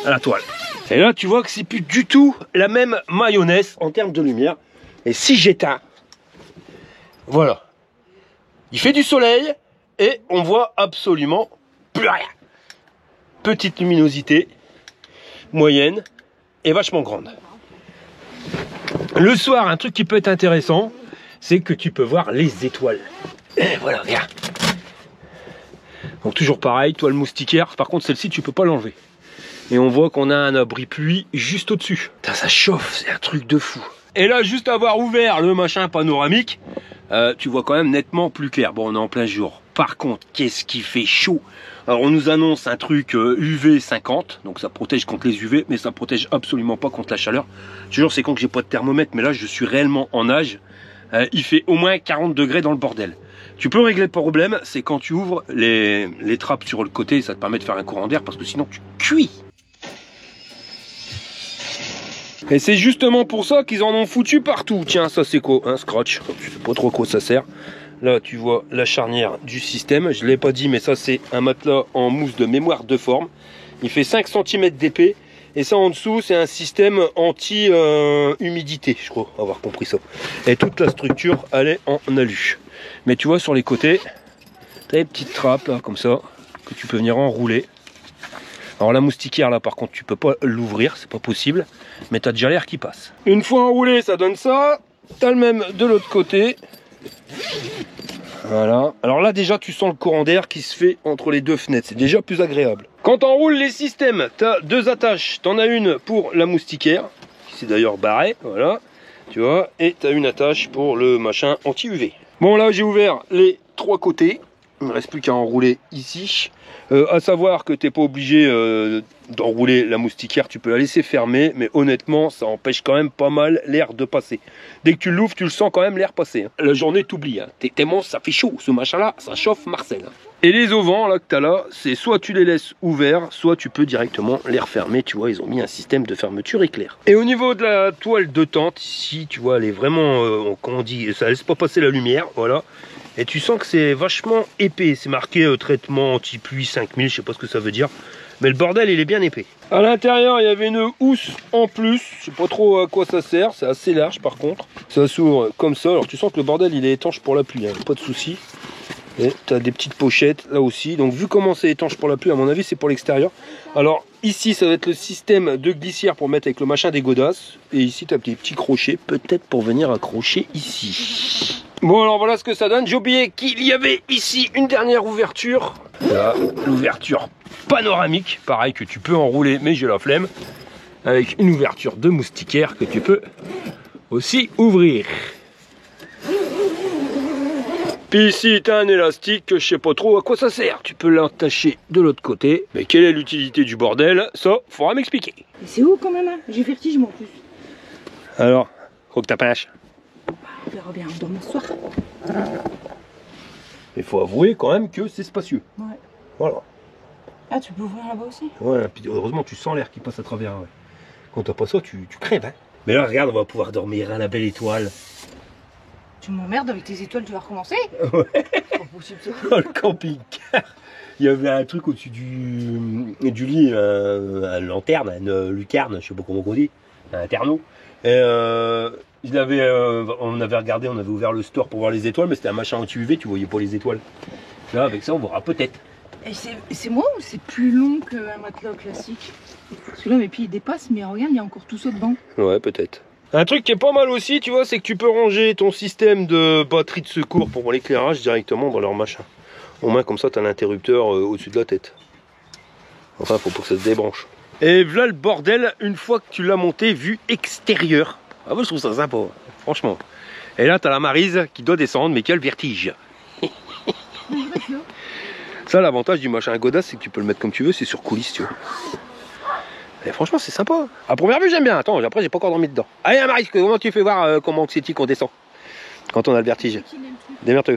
à la toile. Et là, tu vois que c'est plus du tout la même mayonnaise en termes de lumière. Et si j'éteins, voilà. Il fait du soleil et on voit absolument plus rien. Petite luminosité. Moyenne et vachement grande. Le soir, un truc qui peut être intéressant, c'est que tu peux voir les étoiles. Et voilà, regarde. Donc toujours pareil, toile moustiquaire. Par contre, celle-ci, tu peux pas l'enlever. Et on voit qu'on a un abri pluie juste au-dessus. Ça chauffe, c'est un truc de fou. Et là, juste avoir ouvert le machin panoramique, tu vois quand même nettement plus clair. Bon, on est en plein jour. Par contre, qu'est-ce qui fait chaud? Alors, on nous annonce un truc UV 50, donc ça protège contre les UV, mais ça protège absolument pas contre la chaleur. Je te jure, c'est quand que j'ai pas de thermomètre, mais là, je suis réellement en nage. Il fait au moins 40 degrés dans le bordel. Tu peux régler le problème, c'est quand tu ouvres les trappes sur le côté, ça te permet de faire un courant d'air, parce que sinon, tu cuis. Et c'est justement pour ça qu'ils en ont foutu partout. Tiens, ça c'est quoi? Un scratch. Je sais pas trop quoi ça sert. Là, tu vois la charnière du système. Je ne l'ai pas dit, mais ça, c'est un matelas en mousse de mémoire de forme. Il fait 5 cm d'épais Et ça en dessous, c'est un système anti-humidité, je crois avoir compris ça. Et toute la structure, elle est en alu. Mais tu vois, sur les côtés, tu as des petites trappes là, comme ça, que tu peux venir enrouler. Alors la moustiquaire là, par contre, tu peux pas l'ouvrir, c'est pas possible. Mais tu as déjà l'air qui passe. Une fois enroulé, ça donne ça. Tu as le même de l'autre côté. Voilà. Alors là, déjà, tu sens le courant d'air qui se fait entre les deux fenêtres. C'est déjà plus agréable. Quand on enroules les systèmes, tu as deux attaches. Tu en as une pour la moustiquaire, qui s'est d'ailleurs barrée. Voilà. Tu vois. Et tu as une attache pour le machin anti-UV. Bon, là, j'ai ouvert les trois côtés. Il ne me reste plus qu'à enrouler ici. À savoir que tu n'es pas obligé d'enrouler la moustiquaire, tu peux la laisser fermer, mais honnêtement, ça empêche quand même pas mal l'air de passer. Dès que tu l'ouvres, tu le sens quand même l'air passer. Hein. La journée, t'oublies. Hein. Tellement ça fait chaud, ce machin-là, ça chauffe Marcel. Hein. Et les auvents là que tu as là, c'est soit tu les laisses ouverts, soit tu peux directement les refermer. Tu vois, ils ont mis un système de fermeture éclair. Et au niveau de la toile de tente, ici, tu vois, elle est vraiment, comment on dit, ça laisse pas passer la lumière, voilà. Et tu sens que c'est vachement épais. C'est marqué traitement anti-pluie 5000, je sais pas ce que ça veut dire. Mais le bordel, il est bien épais. À l'intérieur, il y avait une housse en plus. Je sais pas trop à quoi ça sert. C'est assez large par contre. Ça s'ouvre comme ça. Alors tu sens que le bordel, il est étanche pour la pluie. Hein. Pas de souci. Et tu as des petites pochettes là aussi. Donc vu comment c'est étanche pour la pluie, à mon avis, c'est pour l'extérieur. Alors ici, ça va être le système de glissière pour mettre avec le machin des godasses. Et ici, tu as des petits crochets. Peut-être pour venir accrocher ici. Bon, alors voilà ce que ça donne. J'ai oublié qu'il y avait ici une dernière ouverture. Là, l'ouverture panoramique. Pareil que tu peux enrouler, mais j'ai la flemme. Avec une ouverture de moustiquaire que tu peux aussi ouvrir. Puis ici, tu as un élastique que je sais pas trop à quoi ça sert. Tu peux l'attacher de l'autre côté. Mais quelle est l'utilité du bordel? Ça, faudra m'expliquer. Mais c'est où quand même, hein? J'ai vertige moi en plus. Alors, faut que t'appâches. On verra bien, on dort ce soir. Il faut avouer quand même que c'est spacieux. Ouais. Voilà. Ah, tu peux ouvrir là-bas aussi? Ouais, puis heureusement tu sens l'air qui passe à travers. Ouais. Quand t'as pas ça, tu crèves. Hein. Mais là, regarde, on va pouvoir dormir à la belle étoile. Tu m'emmerdes avec tes étoiles, tu vas recommencer? Ouais. C'est pas possible ça. Dans le camping-car, il y avait un truc au-dessus du lit, une lanterne, une lucarne, je sais pas comment on dit, un terneau. Et on avait regardé, on avait ouvert le store pour voir les étoiles, mais c'était un machin anti-UV, tu voyais pas les étoiles. Là, avec ça, on verra peut-être. Et c'est moi ou c'est plus long qu'un matelas classique? Parce que là, mes pieds ils dépassent, mais regarde, il y a encore tout ça dedans. Ouais, peut-être. Un truc qui est pas mal aussi, tu vois, c'est que tu peux ranger ton système de batterie de secours pour l'éclairage directement dans leur machin. Au moins, comme ça, tu as l'interrupteur au-dessus de la tête. Enfin, faut pas que ça se débranche. Et voilà le bordel, une fois que tu l'as monté, vue extérieure. Ah, moi, je trouve ça sympa, franchement. Et là, tu as la Maryse qui doit descendre, mais qui a le vertige. Ça, l'avantage du machin à godasse, c'est que tu peux le mettre comme tu veux, c'est sur coulisse, tu vois. Et franchement, c'est sympa. À première vue, j'aime bien. Attends, après, j'ai pas encore dormi dedans. Allez, Maryse, comment tu fais voir comment c'est qu'on descend quand on a le vertige? Démerde-toi.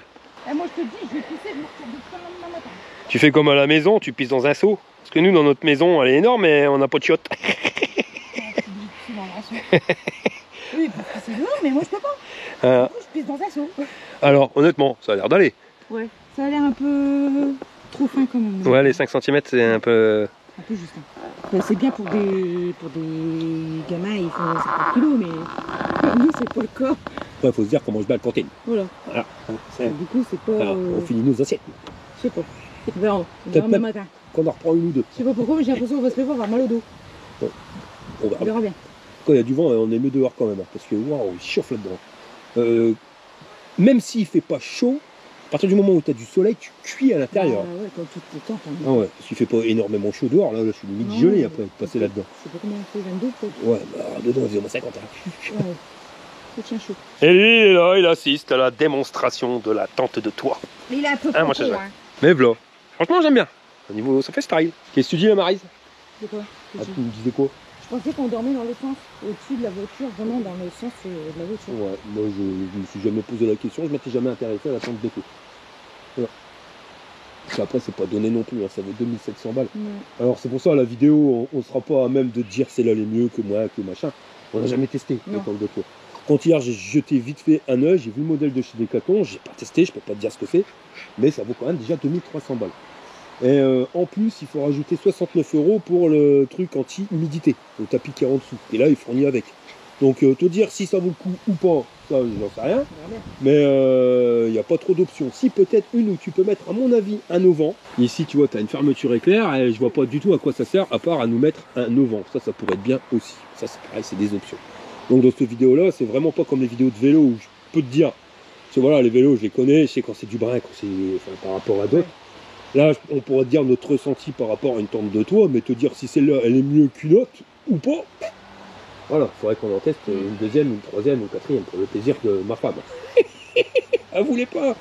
Moi, je te dis, je vais pisser, je me retrouve de le lendemain matin. Tu fais comme à la maison, tu pisses dans un seau. Parce que nous, dans notre maison, elle est énorme, mais on n'a pas de chiotte. Oui, parce que c'est dehors, mais moi, je peux pas. Du coup, je pisse dans un seau. Alors, honnêtement, ça a l'air d'aller. Ouais, ça a l'air un peu trop fin quand même. Ouais, les 5 cm, c'est un peu... Un peu juste. Hein. C'est bien pour des gamins, ils font 50 kilos, mais nous, c'est pas le cas. Ouais, faut se dire comment je bats le cantine. Voilà. Voilà. Du coup, c'est pas... Alors, on finit nos assiettes. Je sais pas. On verra demain matin. Qu'on en reprend une ou deux. Je sais pas pourquoi, mais j'ai l'impression qu'on va se lever, on va avoir mal au dos. Bon. On verra bien. Quand il y a du vent, on est mieux dehors quand même, parce que waouh, il chauffe là-dedans. Même s'il fait pas chaud, à partir du moment où tu as du soleil, tu cuis à l'intérieur. Ouais, quand tout le temps. Ah ouais, parce qu'il fait pas énormément chaud dehors, là je suis limite gelé après de passer là-dedans. Je sais pas combien il fait, 22 peut-être. Ouais, bah dedans il fait au moins 50 hein. Ouais, c'est chien chaud. Et lui il est là, il assiste à la démonstration de la tente de toit. Mais il est un peu moi, propos, hein. Mais voilà, franchement j'aime bien. Au niveau, ça fait style. Qu'est-ce que tu dis la Maryse? C'est quoi? Ah, tu me disais quoi? Je pensais qu'on dormait dans le sens au-dessus de la voiture, vraiment dans le sens de la voiture. Ouais, moi je me suis jamais posé la question, je m'étais jamais intéressé à la tente d'été. Voilà. Parce qu'après c'est pas donné non plus, hein, ça vaut 2700 balles. Ouais. Alors c'est pour ça la vidéo, on sera pas à même de dire celle-là est mieux que moi, que machin. On n'a jamais testé la tente de toit. Quand hier j'ai jeté vite fait un œil, j'ai vu le modèle de chez Decathlon, j'ai pas testé, je peux pas te dire ce que c'est, mais ça vaut quand même déjà 2300 balles. Et en plus, il faut rajouter 69 € pour le truc anti-humidité, le tapis qui est en dessous. Et là, il fournit avec. Donc, te dire si ça vaut le coup ou pas, ça, j'en sais rien. Mais il n'y a pas trop d'options. Si, peut-être une où tu peux mettre, à mon avis, un auvent. Ici, tu vois, tu as une fermeture éclair et je vois pas du tout à quoi ça sert, à part à nous mettre un auvent. Ça pourrait être bien aussi. Ça, c'est pareil, c'est des options. Donc, dans cette vidéo-là, c'est vraiment pas comme les vidéos de vélo où je peux te dire, parce que voilà, les vélos, je les connais, je sais quand c'est du brin, quand c'est par rapport à d'autres. Là, on pourrait te dire notre ressenti par rapport à une tente de toit, mais te dire si celle-là, elle est mieux qu'une autre ou pas. Voilà, il faudrait qu'on en teste une deuxième, une troisième, une quatrième, pour le plaisir de ma femme. Elle voulait pas.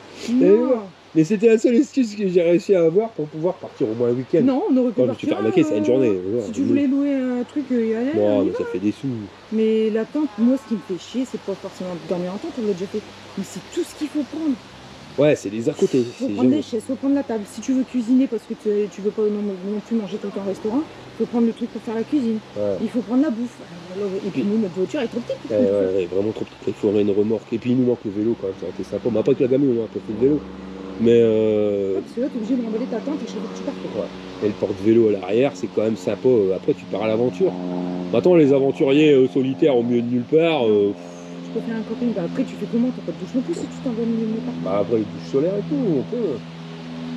Mais c'était la seule excuse que j'ai réussi à avoir pour pouvoir partir au moins un week-end. Non, on aurait pu je me suis fait arnaquer, c'est une journée. Si tu voulais louer un truc, y aller. Non, mais ça fait des sous. Mais la tente, moi, ce qui me fait chier, c'est pas forcément de dormir en tente, on l'a déjà fait. Mais c'est tout ce qu'il faut prendre. Ouais, c'est les à côté. Il faut prendre des chaises, il faut prendre la table. Si tu veux cuisiner parce que tu veux pas non plus manger tout le temps au restaurant, il faut prendre le truc pour faire la cuisine. Ouais. Il faut prendre la bouffe. Et puis nous, notre voiture est trop petite. Ouais, vraiment trop petite. Il faudrait une remorque. Et puis il nous manque le vélo quand même, ça aurait été sympa. Mais après que la gamine, on a un peu fait le vélo. Mais parce que là, tu es obligé de remballer ta tente et je sais que tu pars. Ouais. Et le porte-vélo à l'arrière, c'est quand même sympa. Après, tu pars à l'aventure. Maintenant, les aventuriers solitaires au milieu de nulle part. Tu peux faire un camping, bah après tu fais comment? T'as pas de douche non plus si tu t'en vas au milieu de nulle part. Bah après les douches solaires et tout, on peut.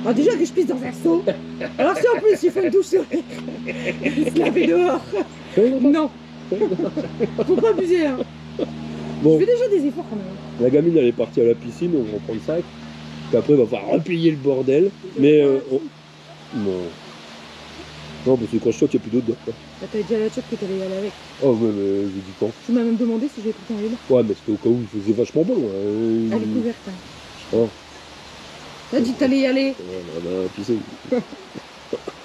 Ah déjà que je pisse dans un seau. Alors si en plus il faut une douche solaire, il se laver dehors. Non. Faut pas abuser hein. Bon. Je fais déjà des efforts quand même. La gamine elle est partie à la piscine, on va prendre 5. Puis après il va falloir replier le bordel. Mais non. Non, parce que quand je saute, il n'y a plus d'eau dedans. Bah, t'avais dit à la tchotte que t'allais y aller avec. Oh, mais j'ai dit quand. Tu m'as même demandé si j'avais pris ton vélo. Ouais, mais c'était au cas où il faisait vachement bon. Elle est couverte. Hein. Oh. T'as dit que t'allais y aller.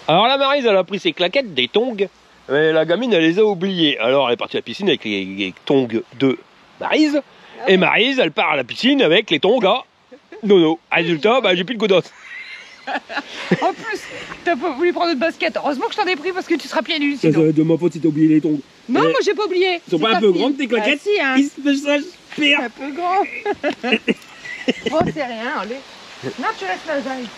Alors la Maryse, elle a pris ses claquettes, des tongs. Mais la gamine, elle les a oubliées. Alors elle est partie à la piscine avec les tongs de Maryse. Et Maryse, elle part à la piscine avec les tongs à Nono. Résultat, bah, j'ai plus de godotte. En plus, t'as pas voulu prendre notre basket. Heureusement que je t'en ai pris parce que tu seras pieds nus. Ça va être de ma faute si t'as oublié les tongs. Non, moi j'ai pas oublié. Ils sont pas un peu grandes tes claquettes? Si, hein. Ils se font ça, un peu grand. Bon, c'est rien, allez. Non, tu laisses la zaille.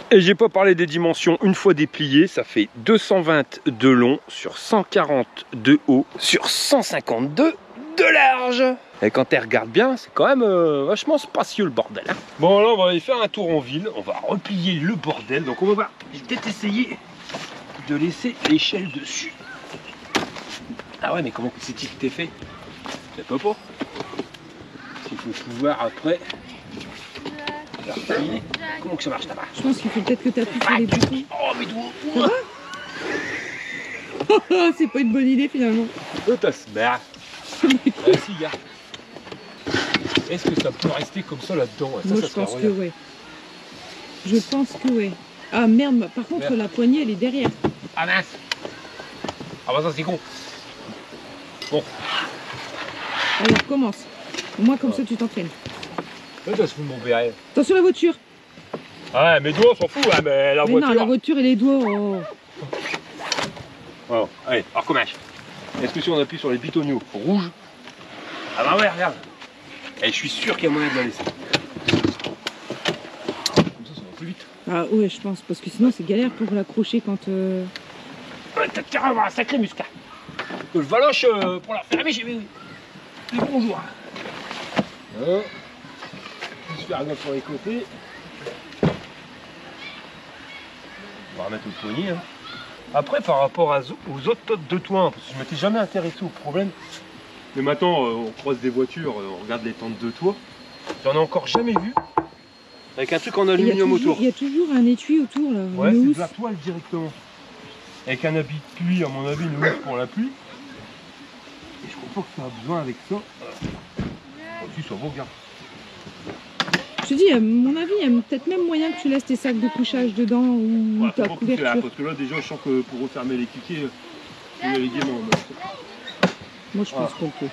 Et j'ai pas parlé des dimensions. Une fois déplié, ça fait 220 de long sur 140 de haut sur 152 de large. Et quand elle regarde bien, c'est quand même vachement spacieux le bordel. Hein. Bon, là, on va aller faire un tour en ville. On va replier le bordel. Donc, on va voir. Je vais peut-être essayer de laisser l'échelle dessus. Ah ouais, mais comment c'est-il que t'es fait? C'est pas. Il faut pouvoir après. Comment que ça marche là-bas? Je pense qu'il faut peut-être que tu appuies sur les boutons. Oh, mes doigts! C'est pas une bonne idée finalement. Ta merde. Vas-y, gars. Est-ce que ça peut rester comme ça là-dedans? Moi, je pense que ouais. Je pense que ouais. Ah merde, par contre, la poignée, elle est derrière. Ah mince! Ah bah ça, c'est con. Bon. Allez, on recommence. Au moins, comme ça, tu t'entraînes. Ça se fout de mon béret. Attention la voiture. Ah ouais, mes doigts, on s'en fout, hein, mais la voiture... non, la voiture et les doigts, oh. Voilà, allez, on recommence. Est-ce que si on appuie sur les pitonios rouges... Ah bah ouais, regarde. Et je suis sûr qu'il y a moyen de la laisser. Comme ça va plus vite. Ah ouais, je pense, parce que sinon c'est galère pour l'accrocher quand... T'as qu'à avoir un sacré muscat. Que je valoche pour la fermer, j'ai vu. Bonjour. Voilà. Je vais faire gaffe sur les côtés. On va remettre le poignet. Hein. Après, par rapport aux autres totes de toit, parce que je m'étais jamais intéressé au problème. Mais maintenant, on croise des voitures, on regarde les tentes de toit. J'en ai encore jamais vu. Avec un truc en aluminium autour. Il y a toujours un étui autour là. Ouais, c'est de la toile directement. Avec un habit de pluie, à mon avis, une housse pour la pluie. Et je crois pas que ça a besoin avec ça. Si, ça va, regarde. Je te dis, à mon avis, il y a peut-être même moyen que tu laisses tes sacs de couchage dedans ou ta couverture. Là, parce que là, déjà, je sens que pour refermer les cliquets, il y a les gaiements. Moi, je pense qu'on peut.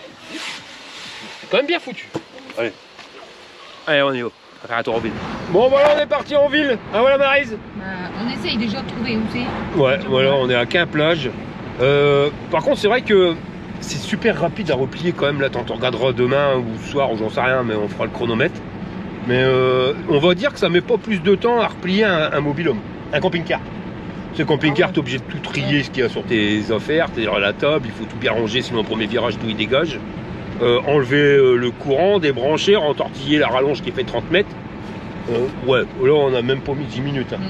C'est quand même bien foutu. Allez. Allez, on y va. On va faire un tour en ville. Bon, voilà, on est parti en ville. Ah, voilà, Maryse. On essaye déjà de trouver où c'est. Ouais, voilà, on est à Quimplage. Par contre, c'est vrai que c'est super rapide à replier quand même. Là, on regardera demain ou ce soir, ou j'en sais rien, mais on fera le chronomètre. Mais on va dire que ça met pas plus de temps à replier un mobil-home, un camping-car. Ce camping-car, t'es obligé de tout trier ce qu'il y a sur tes affaires, c'est-à-dire la table, il faut tout bien ranger, sinon au premier virage, tout il dégage. Enlever le courant, débrancher, entortiller la rallonge qui fait 30 mètres. Ouais, là on a même pas mis 10 minutes. Hein.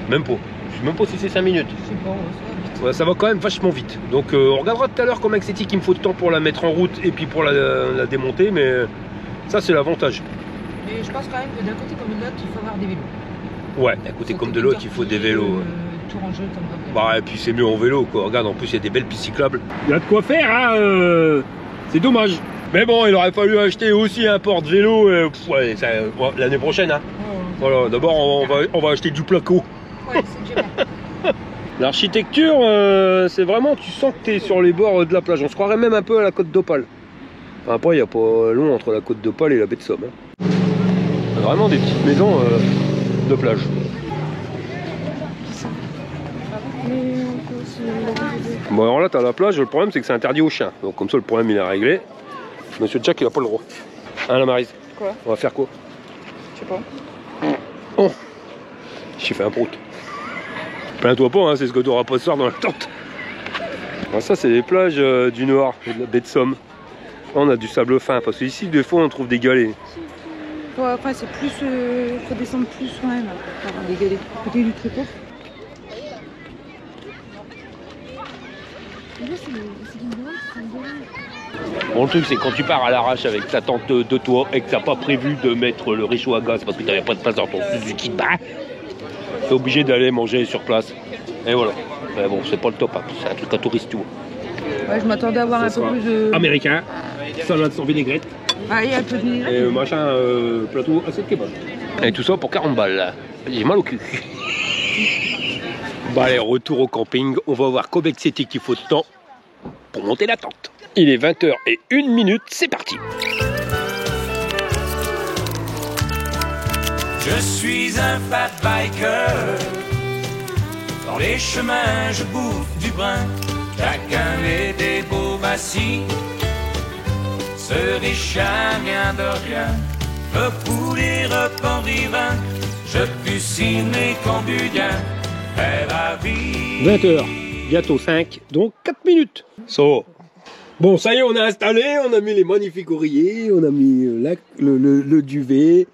Même pas. Je sais même pas si c'est 5 minutes. Je sais pas, ça va vite. Ouais, ça va quand même vachement vite. Donc on regardera tout à l'heure combien c'est qu'il me faut de temps pour la mettre en route et puis pour la démonter, mais ça c'est l'avantage. Mais je pense quand même que d'un côté comme de l'autre, il faut avoir des vélos. Ouais, d'un côté comme de l'autre, il faut des vélos. Tout rangé comme ça. Bah et puis c'est mieux en vélo quoi. Regarde, en plus il y a des belles pistes cyclables. Il y a de quoi faire hein. C'est dommage. Mais bon, il aurait fallu acheter aussi un porte-vélo ouais, l'année prochaine. Hein. Voilà, d'abord on va acheter du placo. Ouais, c'est déjà bien. L'architecture, c'est vraiment, tu sens que tu es sur les bords de la plage. On se croirait même un peu à la côte d'Opale. Enfin, après, il n'y a pas long entre la côte d'Opale et la baie de Somme. Hein. Vraiment des petites maisons de plage. Bon, alors là, tu as la plage. Le problème, c'est que c'est interdit aux chiens. Donc, comme ça, le problème, il est réglé. Monsieur Jack, il n'a pas le droit. Hein, la Maryse? Quoi? On va faire quoi? Je sais pas. Oh, j'ai fait un prout. Plains-toi pas, hein, c'est ce que tu auras pas ce soir dans la tente. Alors ça, c'est les plages du Nord, de la baie de Somme. Là, on a du sable fin, parce qu'ici, des fois, on trouve des galets. Ouais, après, c'est plus. Faut descendre plus quand même pour avoir des galets. Côté du tricot. Bon, le truc, c'est quand tu pars à l'arrache avec ta tente de toi et que tu n'as pas prévu de mettre le réchaud à gaz parce que tu n'avais pas de place dans ton Suzuki, bah, tu es obligé d'aller manger sur place. Et voilà. Mais bon, c'est pas le top, hein. C'est un truc à touriste, tu vois. Ouais, je m'attendais à avoir un peu plus de. Américain, salade sans vinaigrette. Ah, il y a un peu de vinaigrette. Et machin, plateau assiette kebab. Et tout ça pour 40 balles. Là. J'ai mal au cul. Bah allez, retour au camping. On va voir combien c'était qu'il faut de temps pour monter la tente. Il est 20h01, c'est parti. Je suis un fat biker. Dans les chemins, je bouffe du brin. Chacun est des beaux massifs. Ce riche rien de rien. Le poulet repas divin. Je cuisine les cambudiens. 20h, bientôt 5, donc 4 minutes. So. Bon, ça y est, on a installé, on a mis les magnifiques oreillers, on a mis le duvet.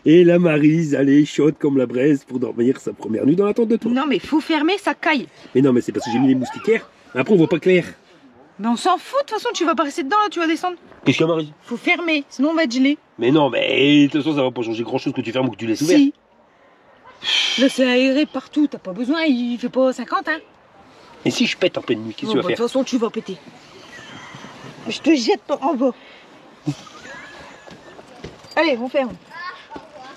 Et la Maryse, elle est chaude comme la braise pour dormir sa première nuit dans la tente de toi. Non, mais faut fermer, ça caille. Mais non, mais c'est parce que j'ai mis les moustiquaires. Après, on voit pas clair. Mais on s'en fout, de toute façon, tu vas pas rester dedans, là, tu vas descendre. Qu'est-ce qu'il y a, Maryse? Faut fermer, sinon on va être gelé. Mais non, mais de toute façon, ça va pas changer grand-chose que tu fermes ou que tu laisses ouvert. Si. Là, c'est aéré partout, t'as pas besoin, il fait pas 50, hein. Et si je pète en pleine nuit, qu'est-ce que tu vas De faire? toute façon, tu vas péter. Je te jette pas en bas. Allez, on ferme.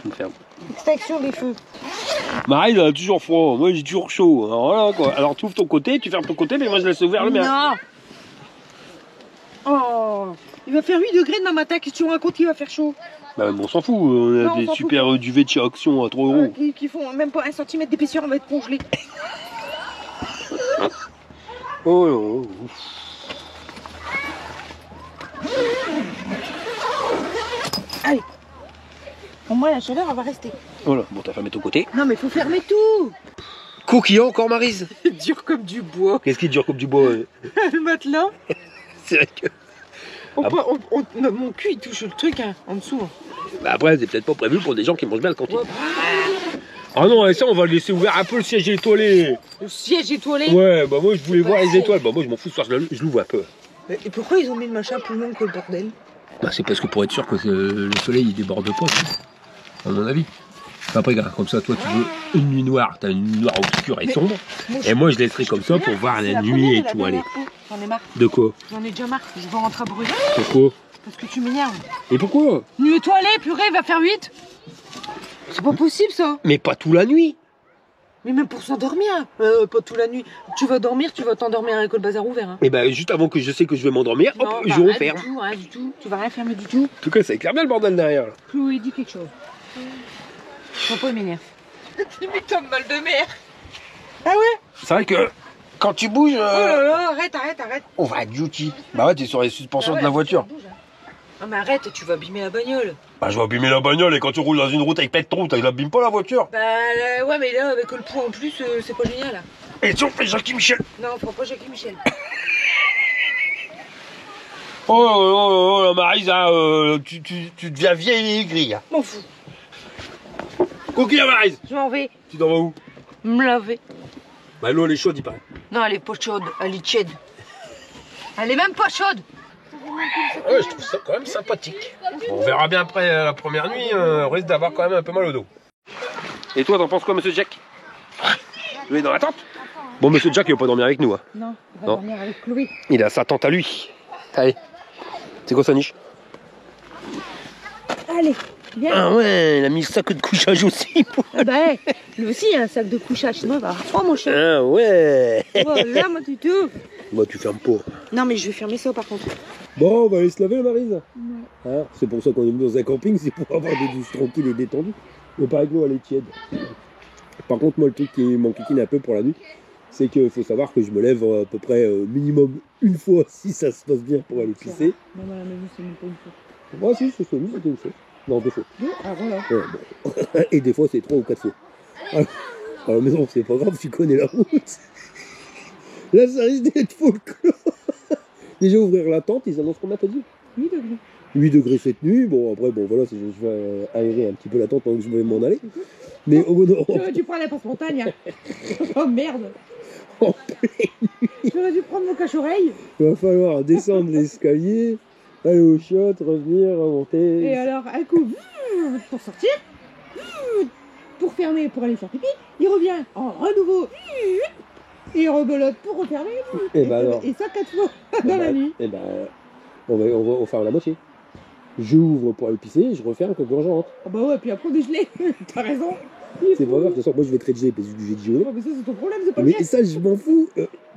On ferme. Extinction des feux. Maryse, elle a toujours froid, moi j'ai toujours chaud. Alors voilà quoi. Alors tu ouvres ton côté, tu fermes ton côté, mais moi je laisse ouvert le mien. Non. Oh, il va faire 8 degrés demain matin, qu'est-ce que tu racontes, il va faire chaud. Bah on s'en fout, on a Non, on des s'en super duvets de chez Action à 3 euros. Qui font même pas 1 cm d'épaisseur, on va être congelé. Oh là là. Allez. Au moins la chaleur, elle va rester. Voilà, bon t'as fermé ton côté. Non mais faut fermer tout. Coquille encore Maryse. Dur comme du bois. Qu'est-ce qui est dur comme du bois? Le matelas. C'est vrai que... Mon cul il touche le truc hein, en dessous. Bah après c'est peut-être pas prévu pour des gens qui mangent bien le cantine. Ah non, et ça on va le laisser ouvert un peu le siège étoilé. Le siège étoilé. Ouais, bah moi je voulais voir les étoiles. Bah moi je m'en fous ce soir, je l'ouvre un peu. Et pourquoi ils ont mis le machin plus long que le bordel? Bah c'est parce que pour être sûr que le soleil il déborde pas, à mon avis. Après, comme ça, toi tu veux une nuit noire, t'as une nuit noire obscure et sombre. Et moi je laisserai comme ça pour voir la nuit étoilée. J'en ai marre. De quoi? J'en ai déjà marre, je vais rentrer à Bruges. Pourquoi? Parce que tu m'énerves. Et pourquoi? Nuit étoilée, purée, va faire 8. C'est pas possible ça. Mais pas toute la nuit. Mais même pour s'endormir, pas toute la nuit. Tu vas dormir, tu vas t'endormir avec le bazar ouvert. Hein. Et bah juste avant que je sais que je vais m'endormir, hop, Non, je rien referme. du tout, rien du tout. Tu vas rien fermer du tout. En tout cas, ça éclaire bien le bordel derrière. Là. Chloé, dis quelque chose. Ton pot m'énerve. Limite comme mal de mer. Ah ouais? C'est vrai que quand tu bouges, Oh là là, arrête. on va à duty. Bah ouais, t'es sur les suspensions de la voiture. Ça bouge, hein. Ah mais arrête, tu vas abîmer la bagnole. Bah, je vais abîmer la bagnole et quand tu roules dans une route avec plein de trous, t'abîmes pas la voiture. Bah ouais, mais là, avec le poids en plus, c'est pas génial. Et si on fait Jackie Michel? Non, faut pas Jackie Michel. Oh, la Maryse, hein, tu deviens vieille et aigrie. Hein. M'en fous. Cookie, la Maryse. Je m'en vais Tu t'en vas où? me laver. Bah, l'eau, elle est chaude, il paraît. Non, elle est pas chaude, elle est tiède. Elle est même pas chaude. Ouais, je trouve ça quand même sympathique. Bon, on verra bien après la première nuit, on risque d'avoir quand même un peu mal au dos. Et toi, t'en penses quoi, monsieur Jack? Tu es dans la tente? Bon, monsieur Jack, il va pas dormir avec nous. Hein. Non, il va Non. dormir avec Chloé. Il a sa tente à lui. Allez. C'est quoi sa niche? Allez, viens. Ah ouais, il a mis le sac de couchage aussi. Ah bah, lui aussi, il a un sac de couchage, sinon il va avoir froid, mon chien. Ah ouais. Voilà, moi, tu te... Bah, tu fermes pas. Non, mais je vais fermer ça, par contre. Bon, on va aller se laver, Maryse. Hein, c'est pour ça qu'on est venu dans un camping, c'est pour avoir des douches tranquilles et détendues. Mais pareil que l'eau, elle est tiède. Par contre, moi, le truc qui m'enquiquine un peu pour la nuit, c'est qu'il faut savoir que je me lève à peu près minimum une fois si ça se passe bien pour aller pisser. Non, mais la maison, c'est même pas une fois. Moi, si, c'est celui, c'était une fois. Non, 2 fois. Ah, voilà. Ouais, bon. Et des fois, c'est 3 ou 4 fois. Alors, mais non, c'est pas grave, tu connais la route. Là, ça risque d'être folklore. Déjà, ouvrir la tente, ils annoncent combien t'as dit? 8 degrés. 8 degrés cette nuit. Bon, après, bon, voilà, je vais aérer un petit peu la tente pendant que je vais m'en aller. Mais au bout de... Tu prends la passe montagne. Hein. Oh merde. Oh, J'aurais dû prendre mon cache-oreille. il va falloir descendre l'escalier, aller au shot, revenir, remonter. Et alors, un coup, pour sortir, pour fermer, pour aller faire pipi, il revient en renouveau, et il rebelote pour refermer, Et bah alors. et ça 4 fois dans la nuit. Et ben, on va faire la moitié. J'ouvre pour aller pisser, je referme quand je rentre. Ah bah ouais, puis après on dégelé, t'as raison. C'est pas grave, de toute façon, moi je vais te rédiger parce que je vais te gérer. Ouais, mais ça c'est ton problème, c'est pas le Mais mien. ça, je m'en fous.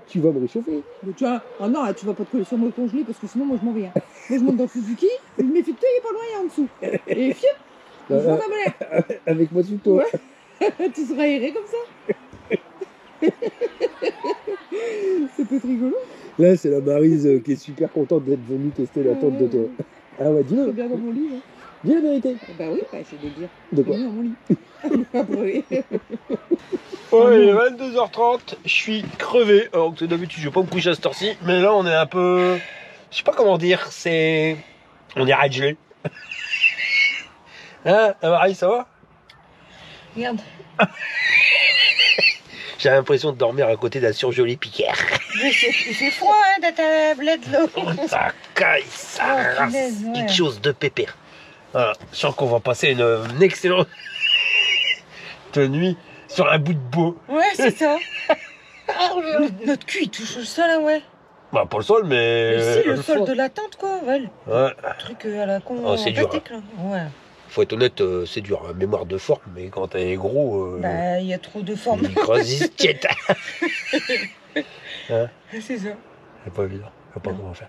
Tu vas me réchauffer. Mais tu vois, ah non, tu vas pas te coller sur moi congelé parce que sinon moi je m'en vais. Hein. Moi je monte dans le Suzuki, je me méfie de toi, il est pas loin, il est en dessous. Et fiep, je prends ta balai. Avec moi sur toi. Ouais. Tu seras aéré comme ça. C'est peut-être rigolo. Là, c'est la Maryse qui est super contente d'être venue tester la tente de toi. Ah ouais, Je dis-le. suis bien dans mon lit. Hein. Dis la vérité. Bah oui, bah, c'est de le dire. De quoi? Oui, dans mon lit. Après, Ouais, il est 22h30, je suis crevé. Alors que d'habitude, je vais pas me coucher à cette heure-ci, mais là, on est un peu. Je sais pas comment dire, c'est. On est ragé. Hein, Marie, ça va? Regarde. J'ai l'impression de dormir à côté d'un surgelé Picard. Mais il fait froid hein, dans ta bled là. Ça caille, ça Oh, rase. punaise, ouais. Quelque chose de pépère. Voilà, je sens qu'on va passer une excellente nuit sur un bout de beau. Ouais, c'est ça. Notre cul il touche le sol, hein, ouais. Bah, pas le sol, mais. Mais si, le sol fond. de la tente, quoi. Ouais, le Ouais, truc à la con. Oh, c'est dur, empathique, là. Ouais. faut être honnête, c'est dur. Hein. Mémoire de forme, mais quand t'es gros. Bah, il y a trop de formes. Une grosse tiède. Hein? C'est ça. C'est pas évident. Je sais pas comment faire.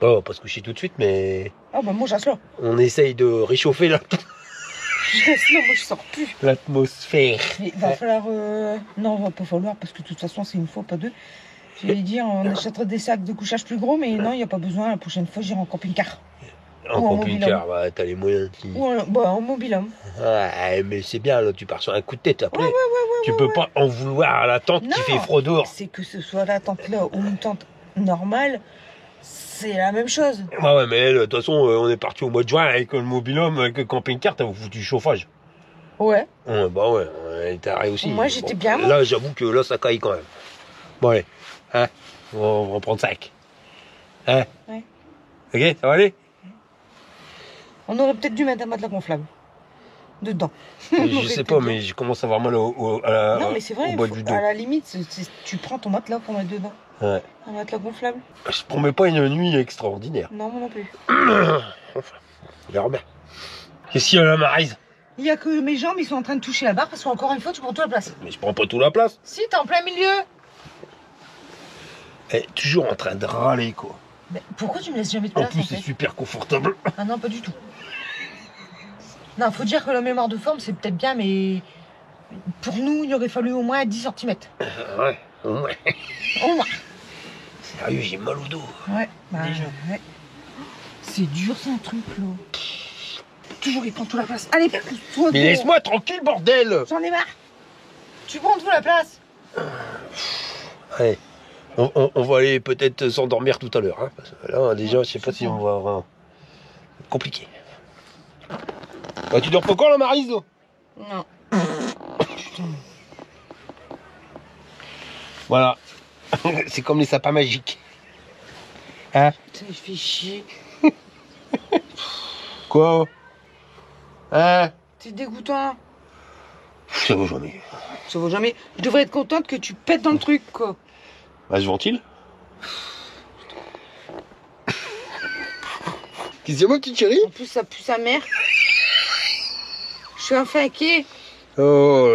Bon, on va pas se coucher tout de suite, mais Ah, bah, moi, j'asse là. on essaye de réchauffer J'asse là, moi, je sors plus. l'atmosphère. Il va falloir. Non, il va pas falloir, parce que de toute façon, c'est une fois, pas deux. J'allais dire, on achèterait des sacs de couchage plus gros, mais non, il n'y a pas besoin. La prochaine fois, j'irai en camping-car. En Ou en camping-car, bah, t'as les moyens. Ou en mobil-homme. Ouais, mais c'est bien, là, tu pars sur un coup de tête après. Tu peux pas en vouloir à la tente qui Non. fait froid dehors. C'est que ce soit la tente là ou une tente normale, c'est la même chose. Ouais, mais de toute façon, on est parti au mois de juin avec le mobil-homme, avec le camping-car, t'as foutu du chauffage. Ouais. Ouais, bah ouais, t'es arrêté aussi. Moi, j'étais bien, moi. Là, j'avoue que là, ça caille quand même. Bon, allez, hein, on va reprendre 5. Hein? Ouais. Ok, ça va aller? On aurait peut-être dû mettre un matelas gonflable dedans. Je sais pas, mais je commence à avoir mal Non, mais c'est vrai, au bas du dos. à la limite, tu prends ton matelas pour mettre dedans. Ouais. Un matelas gonflable. Je promets pas une nuit extraordinaire. Non, moi non plus. Enfin, on verra bien. Qu'est-ce qu'il y a là, Maryse? Il y a que mes jambes, ils sont en train de toucher la barre parce qu'encore une fois, tu prends toute la place. Mais je prends pas tout la place. Si, t'es en plein milieu. Elle est toujours en train de râler, quoi. Mais pourquoi tu me laisses jamais de En place plus, en c'est fait super confortable. Ah non, pas du tout. Non, faut dire que la mémoire de forme, c'est peut-être bien, mais pour nous, il aurait fallu au moins 10 cm. Ouais, au moins. Au moins. Sérieux, j'ai mal au dos. Ouais, bah, Déjà. ouais. C'est dur, c'est un truc, là. Toujours, il prend toute la place. Allez, pousse-toi. Mais laisse-moi tranquille, bordel. J'en ai marre. Tu prends toute la place. Allez, on va aller peut-être s'endormir tout à l'heure. Hein, parce que là, déjà, je sais pas si on va avoir... compliqué. Bah, tu dors pas encore, là, Maryse? Non. Putain. Voilà. C'est comme les sapins magiques. Hein? Putain, je fais chier. Quoi? Hein? C'est dégoûtant. Ça vaut jamais. Ça vaut jamais. Je devrais être contente que tu pètes dans le truc, quoi. Bah, je ventile. Qu'est-ce que moi, petite chérie? En plus, ça pue sa mère. Je suis enfin inquiet. Oh,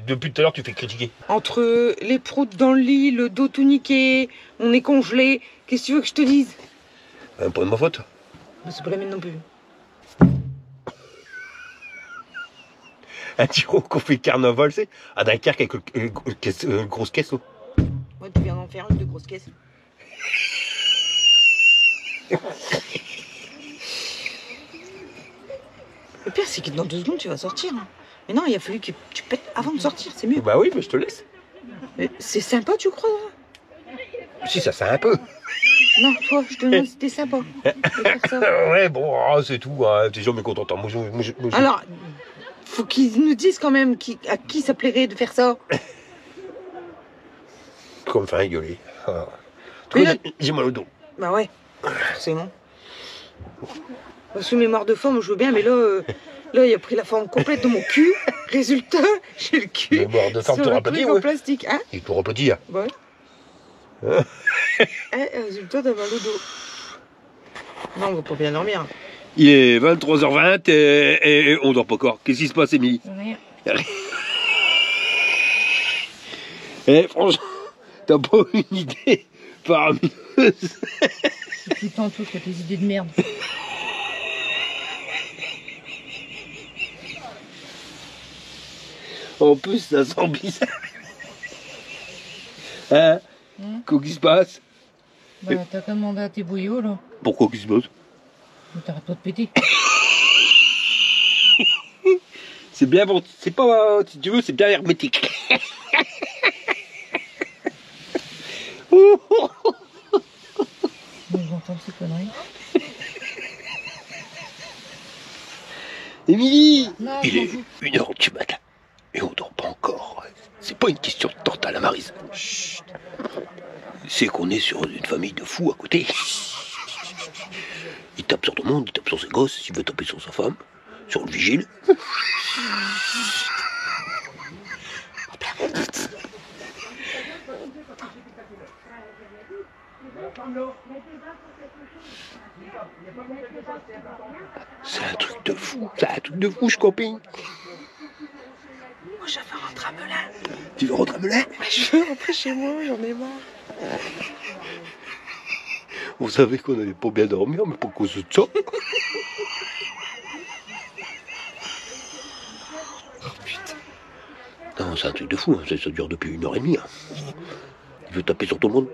depuis tout à l'heure, tu fais critiquer. Entre les proutes dans le lit, le dos tout niqué, on est congelé. Qu'est-ce que tu veux que je te dise? Pas de ma faute. Bah, c'est pas la mienne non plus. Un jour qu'on fait carnaval, c'est à Dunkerque avec une grosse caisse. Oh. Ouais, tu viens d'en faire une de grosse caisse. Le pire, c'est que dans 2 secondes, tu vas sortir. Hein. Mais non, il a fallu que tu pètes avant de sortir, c'est mieux. Bah oui, mais je te laisse. Mais c'est sympa, tu crois? Si, ça sert un peu. Non, toi, je te demande si t'es sympa. de faire ça. Ouais, bon, c'est tout. Hein. T'es jamais content. Moi, Alors, faut qu'ils nous disent quand même à qui ça plairait de faire ça. Comme fin gueuler. Ah. Mais là- J'ai mal au dos. Bah ouais, forcément. Sous mémoire de forme, je veux bien, mais là, il a pris la forme complète de mon cul. Résultat, j'ai le cul Mémoire de forme, sur t'auras le pas truc dit, en ouais. plastique. Hein? Il t'aurait pas dit. Hein. Ouais. Résultat, t'as mal au dos. Non, on va pas bien dormir. Il est 23h20 et on dort pas encore. Qu'est-ce qui se passe, Émilie? Rien. Eh, franchement, t'as pas une idée faramineuse? C'est tout le temps tout, t'as tes idées de merde. En plus, ça sent bizarre. Hein? Qu'est-ce qui se passe? Bah, t'as qu'à demander à tes bouillots, là. Pourquoi qu'est-ce qui se passe? Mais t'arrêtes pas de péter. C'est bien bon, c'est pas, si tu veux, c'est bien hermétique. Bon, j'entends ces conneries. Émilie, Non, il je m'en est fous. 1h du matin et on dort pas encore. C'est pas une question de temps à la Maryse. Chut. C'est qu'on est sur une famille de fous à côté. Il tape sur tout le monde, il tape sur ses gosses, il veut taper sur sa femme, sur le vigile. C'est un truc de fou, je copine. Moi, je veux rentrer à Melun. Tu veux rentrer à Melun? Je veux rentrer chez moi, j'en ai marre. On savait qu'on n'allait pas bien dormir, mais pas cause de ça. Non, c'est un truc de fou, hein. Ça dure depuis 1h30. Hein. Il veut taper sur tout le monde.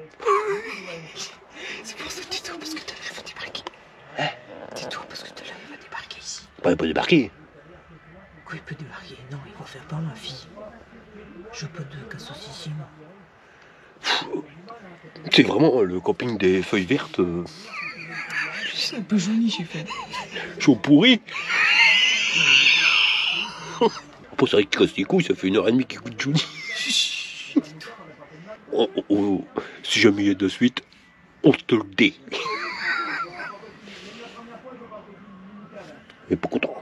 C'est pour ça que tais-toi, parce que t'as va débarquer. Hein? Tais-toi, parce que t'as va débarquer ici. Il peut débarquer. Quoi, il peut débarquer? Non, il va faire par ma fille. Je veux pas de cassos ici, moi. C'est vraiment le camping des feuilles vertes. C'est un peu jauni, j'ai fait. Chaud pourri. Après, c'est vrai que tu casses les couilles, ça fait 1h30 qu'il coûte Johnny. Si jamais il y a de suite, on te le dit. Et pas content.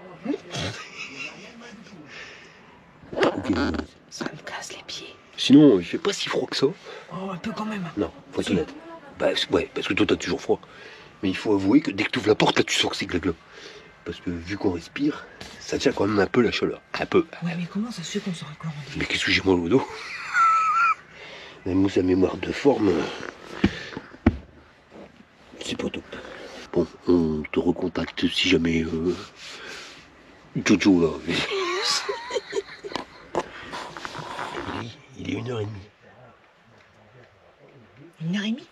Ok. Ça me casse les pieds. Sinon, il fait pas si froid que ça. Oh, un peu quand même. Non, faut être honnête. Bah, ouais, parce que toi, t'as toujours froid. Mais il faut avouer que dès que tu ouvres la porte, là, tu sens que c'est glagla. Parce que vu qu'on respire, ça tient quand même un peu la chaleur. Un peu. Ouais, mais comment ça se fait qu'on sort encore en Mais qu'est-ce que j'ai mal au dos? Même sa mémoire de forme, c'est pas top. Bon, on te recontacte si jamais Jojo là. Il est 1h30. 1h30?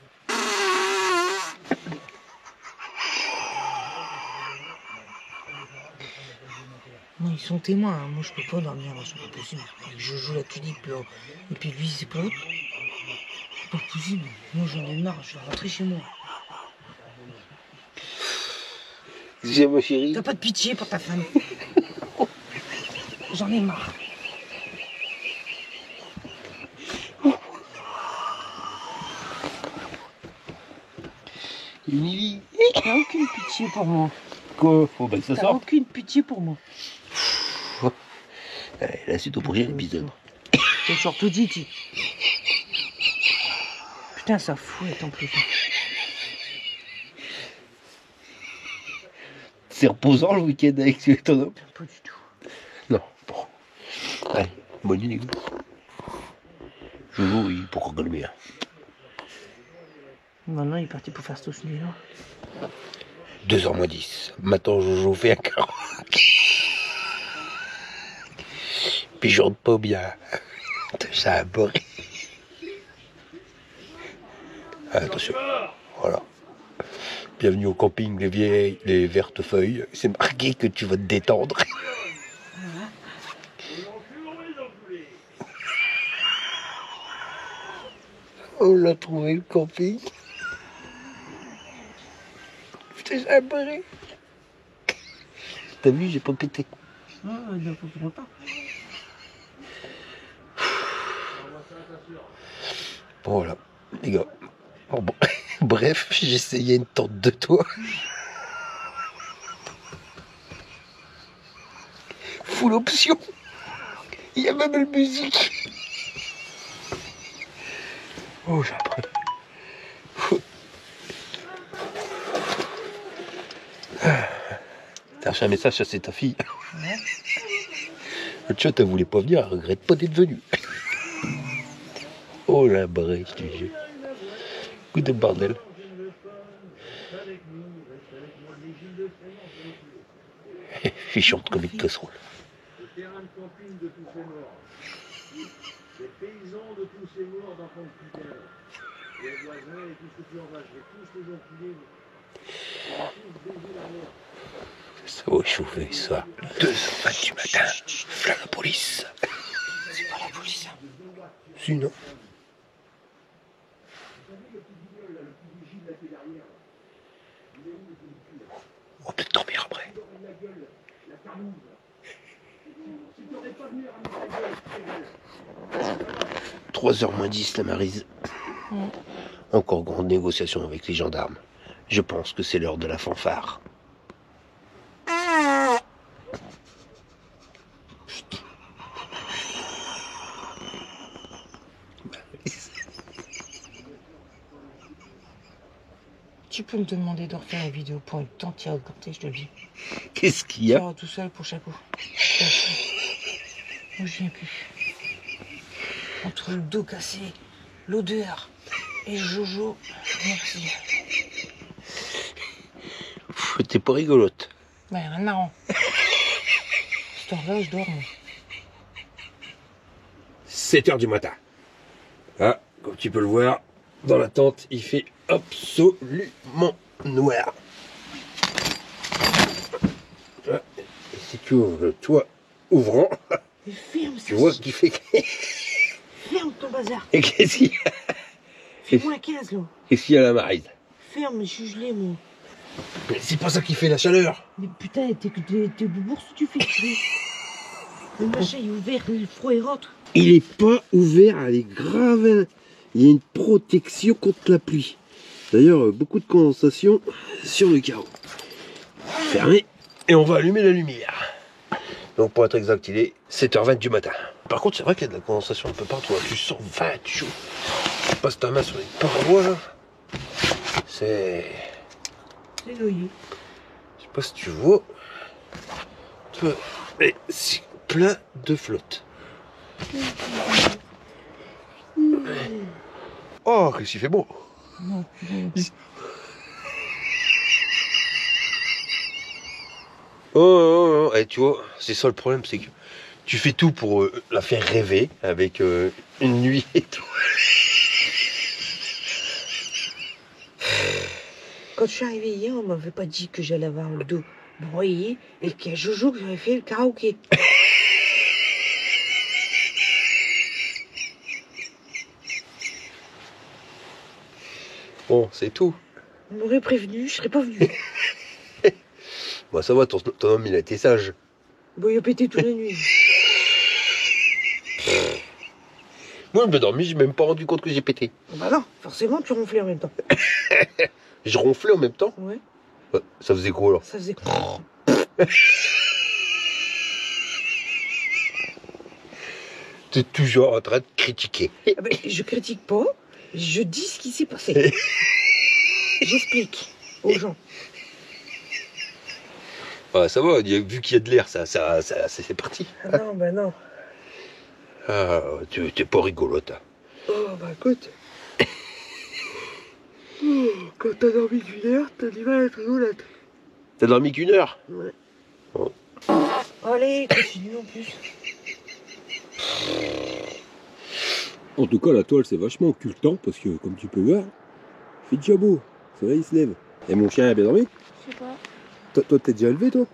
ils sont témoins. Hein. Moi, je peux pas dormir là, c'est pas possible. Je joue la tulipe là. Et puis lui, c'est pas l'autre. C'est pas possible. Moi, j'en ai marre. Je vais rentrer chez moi. J'ai ma chérie. T'as pas de pitié pour ta femme. J'en ai marre. Émilie. T'as aucune pitié pour moi. Quoi? Faut bien que ça T'as sorte. aucune pitié pour moi. Allez, la suite au prochain épisode. T'es surtout dit. Putain, ça fouette en plus. C'est reposant le week-end avec ton homme? Pas du tout. Non, bon. Allez, bonne nuit les gars. Jojo, oui, pour calmer. Hein. Maintenant, il est parti pour faire ce cinéma. 2h moins 10. Maintenant, Jojo fait un karaoké. Puis je rentre pas bien. Ça a boré. Attention. Voilà. Bienvenue au camping Les Vieilles, les Vertes Feuilles. C'est marqué que tu vas te détendre. On l'a trouvé le camping. Putain, j'ai aboré. T'as vu, j'ai pas pété. Ah, il faut pas. Bon, voilà, les gars. Bon, bref, j'ai essayé une tente de toit. Full option. Il y a même la musique. Oh, j'ai appris. T'as reçu un message, ça c'est ta fille. Ouais. Le chat, elle voulait pas venir, elle regrette pas d'être venue. Oh la barre, je te jure. Coup de bordel. Fichante comme une casserole. Le terrain de camping de tous ces morts. Les paysans de tous ces morts d'enfants de putain. Les voisins et tout ce que tu en vas. Je vais tous les enculer. Je vais tous baiser la mort. Ça va chauffer, ça. 2h20 du matin. Flamme la police. C'est pas la police. Si, non. On va peut-être dormir après. 3h moins 10, la Maryse. Encore grande négociation avec les gendarmes. Je pense que c'est l'heure de la fanfare. Tu peux me demander de refaire la vidéo pour le temps qui a augmenté, je te le dis. Qu'est-ce qu'il y a? Ça va tout seul pour chaque coup. Moi, je viens plus. Entre le dos cassé, l'odeur et Jojo, merci. T'es pas rigolote. Ouais, rien de marrant. Cette heure-là, je dors, moi. 7h du matin. Ah, comme tu peux le voir, dans la tente, il fait absolument noir. Ah, si tu ouvres le toit ouvrant, Mais ferme ça. tu vois qu'il fait... Ferme ton bazar. Et qu'est-ce qu'il y a? Fais moins 15, là. Qu'est-ce qu'il y a la Maryse? Ferme, je suis gelé, moi. Mais c'est pas ça qui fait la chaleur. Mais putain, t'es bourse, tu fais chier. Le machin est ouvert, le froid il rentre. Il est pas ouvert, elle est grave. Il y a une protection contre la pluie. D'ailleurs, beaucoup de condensation sur le carreau. Fermé. Et on va allumer la lumière. Donc pour être exact, il est 7h20 du matin. Par contre, c'est vrai qu'il y a de la condensation un peu partout. Tu sens 20 chaud. Tu passes ta main sur les parois là. C'est... C'est noyé. Je sais pas si tu vois. Mais c'est plein de flotte. Oh, qu'est-ce qu'il fait beau. Non, Oh, et tu vois, c'est ça le problème, c'est que tu fais tout pour la faire rêver avec une nuit et tout. Quand je suis arrivée hier, on m'avait pas dit que j'allais avoir le dos Oui, et qu'il y a Jojo qui avait fait le karaoké. Bon, c'est tout. On m'aurait prévenu, je serais pas venue. Bon, ça va, ton homme, il a été sage. Bon, il a pété toute la nuit. Moi, je me dormi, j'ai même pas rendu compte que j'ai pété. Bah non, forcément, tu ronflais en même temps. Je ronflais en même temps. Ouais. Ça faisait quoi, alors? Ça faisait... T'es toujours en train de critiquer. Ah ben, je critique pas, je dis ce qui s'est passé. J'explique aux gens. Ah, ça va, vu qu'il y a de l'air, c'est parti. Ah non, bah non. Ah, t'es pas rigolote. Hein. Oh, bah écoute. Oh, quand t'as dormi d'une heure, t'as du mal à être rigolote. T'as dormi qu'1 heure? Ouais. Oh. Allez, continue en plus. En tout cas, la toile, c'est vachement occultant parce que, comme tu peux voir, il fait déjà beau. Le soleil se lève. Et mon chien a bien dormi? Je sais pas. Toi, t'es déjà levé, toi?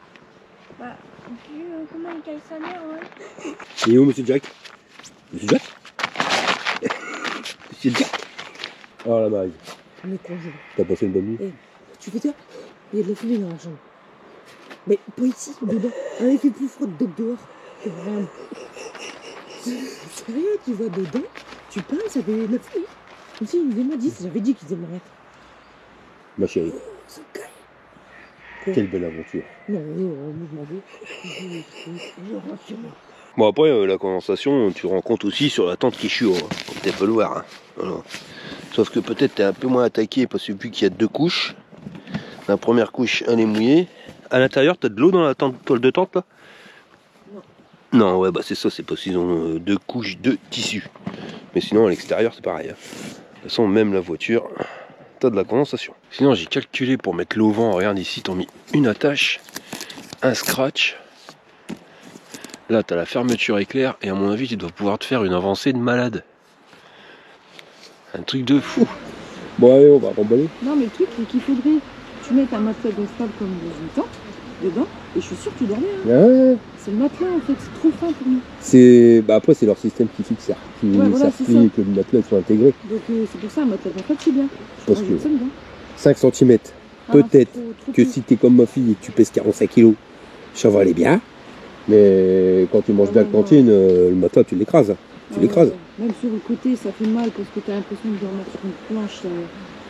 Bah, vu comment il caille sa mère, ouais. Et où, monsieur Jack? Monsieur Jack? Monsieur Jack? Oh, la Marie. Mais congé. T'as passé une bonne nuit? Tu fais ça? Il y a de la fumée dans la chambre. Mais pas ici, dedans. Il fait plus froid dehors que vraiment. Sérieux, tu vas dedans, tu parles, ça fait de la fumée. Comme si ils aimaient 10, j'avais dit qu'ils aimeraient. Ma chérie, Ça caille. quelle belle aventure. Non, je m'en vais. Bon, après, la condensation, tu rends compte aussi sur la tente qui chure, hein, comme t'es pas le voir. Hein. Voilà. Sauf que peut-être t'es un peu moins attaqué parce que vu qu'il y a 2 couches, la première couche, elle est mouillée. À l'intérieur, t'as de l'eau dans la toile de tente, là? Non, ouais, bah c'est ça, c'est parce qu'ils ont 2 couches de tissu. Mais sinon, à l'extérieur, c'est pareil. Hein. De toute façon, même la voiture, t'as de la condensation. Sinon, j'ai calculé pour mettre l'auvent. Regarde ici, t'as mis une attache, un scratch. Là, t'as la fermeture éclair. Et à mon avis, tu dois pouvoir te faire une avancée de malade. Un truc de fou. Bon, allez, on va remballer. Non, mais le truc, c'est qu'il faudrait que tu mettes un matelas gonflable comme dans une tente, dedans, et je suis sûre que tu dormais. Hein. Ouais. C'est le matelas, en fait, c'est trop fin pour nous. C'est... Bah après, c'est leur système qui fixe ça. Qui Ouais, voilà, c'est plie ça. et que le matelas soit intégré. Donc c'est pour ça, un matelas gonflable, c'est bien. Parce Rajoute que ça dedans. 5 cm. Ah non, Peut-être c'est trop que petit. si t'es comme ma fille et que tu pèses 45 kg, ça va aller bien. Mais quand tu manges bien à la cantine, le matelas, tu l'écrases. Hein. Tu l'écrases. Même sur le côté, ça fait mal parce que t'as l'impression de dormir sur une planche.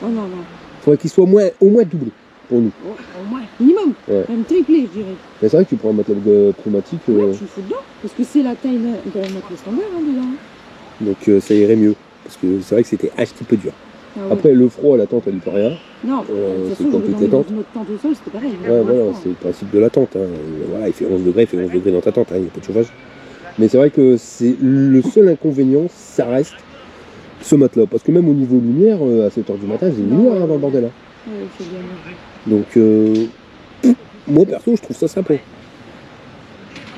Oh non, non. Faudrait qu'il soit au moins doublé pour nous. Oh, au moins, minimum. Ouais. Même triplé, je dirais. Mais c'est vrai que tu prends un matelas pneumatique, Ouais, tu le fous dedans. Parce que c'est la taille de la matelas standard, hein, dedans. donc ça irait mieux. Parce que c'est vrai que c'était un petit peu dur. Ah ouais. Après, le froid, la tente, elle n'y peut rien. Non, de toute c'est façon, comme j'aurais toutes les dormi dans tentes. une autre tente au sol, c'était pareil. Ouais, voilà, c'est le principe de la tente. Hein. Voilà, il fait 11 degrés, il fait 11 degrés dans ta tente, hein, il n'y a pas de chauffage. Mais c'est vrai que c'est le seul inconvénient, ça reste ce matelas. Parce que même au niveau lumière, à 7h du matin, j'ai une lumière hein, dans le bordel. Hein. Ouais, c'est bien. Donc, moi perso, je trouve ça sympa.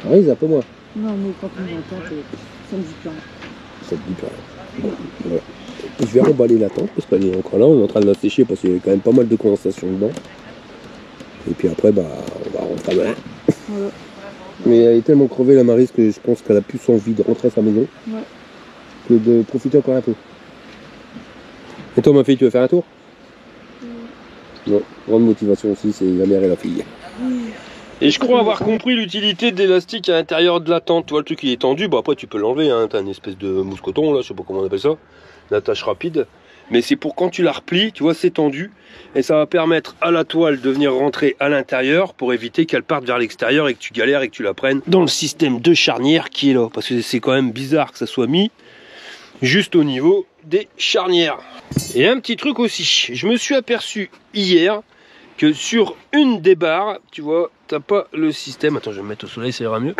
Ouais, c'est un peu moins. Non, mais quand on est en tente, ça me dit plus rien. Ça te dit pas. Bon, voilà. Je vais remballer la tente parce qu'elle est encore là, on est en train de la sécher parce qu'il y a quand même pas mal de condensation dedans. Et puis après, bah, on va rentrer à Melun. Voilà. Mais elle est tellement crevée la Maryse que je pense qu'elle a plus envie de rentrer à sa maison que de profiter encore un peu. Et toi ma fille, tu veux faire un tour? Non, grande motivation aussi, c'est la mère et la fille. Et je crois avoir compris l'utilité de l'élastique à l'intérieur de la tente. Tu vois, le truc il est tendu, bah après tu peux l'enlever, hein. T'as une espèce de mousse coton là, je sais pas comment on appelle ça, une attache rapide. Mais c'est pour quand tu la replies, tu vois, c'est tendu. Et ça va permettre à la toile de venir rentrer à l'intérieur pour éviter qu'elle parte vers l'extérieur et que tu galères et que tu la prennes dans le système de charnière qui est là. Parce que c'est quand même bizarre que ça soit mis juste au niveau des charnières. Et un petit truc aussi, je me suis aperçu hier que sur une des barres, tu vois, t'as pas le système, attends je vais me mettre au soleil, ça ira mieux,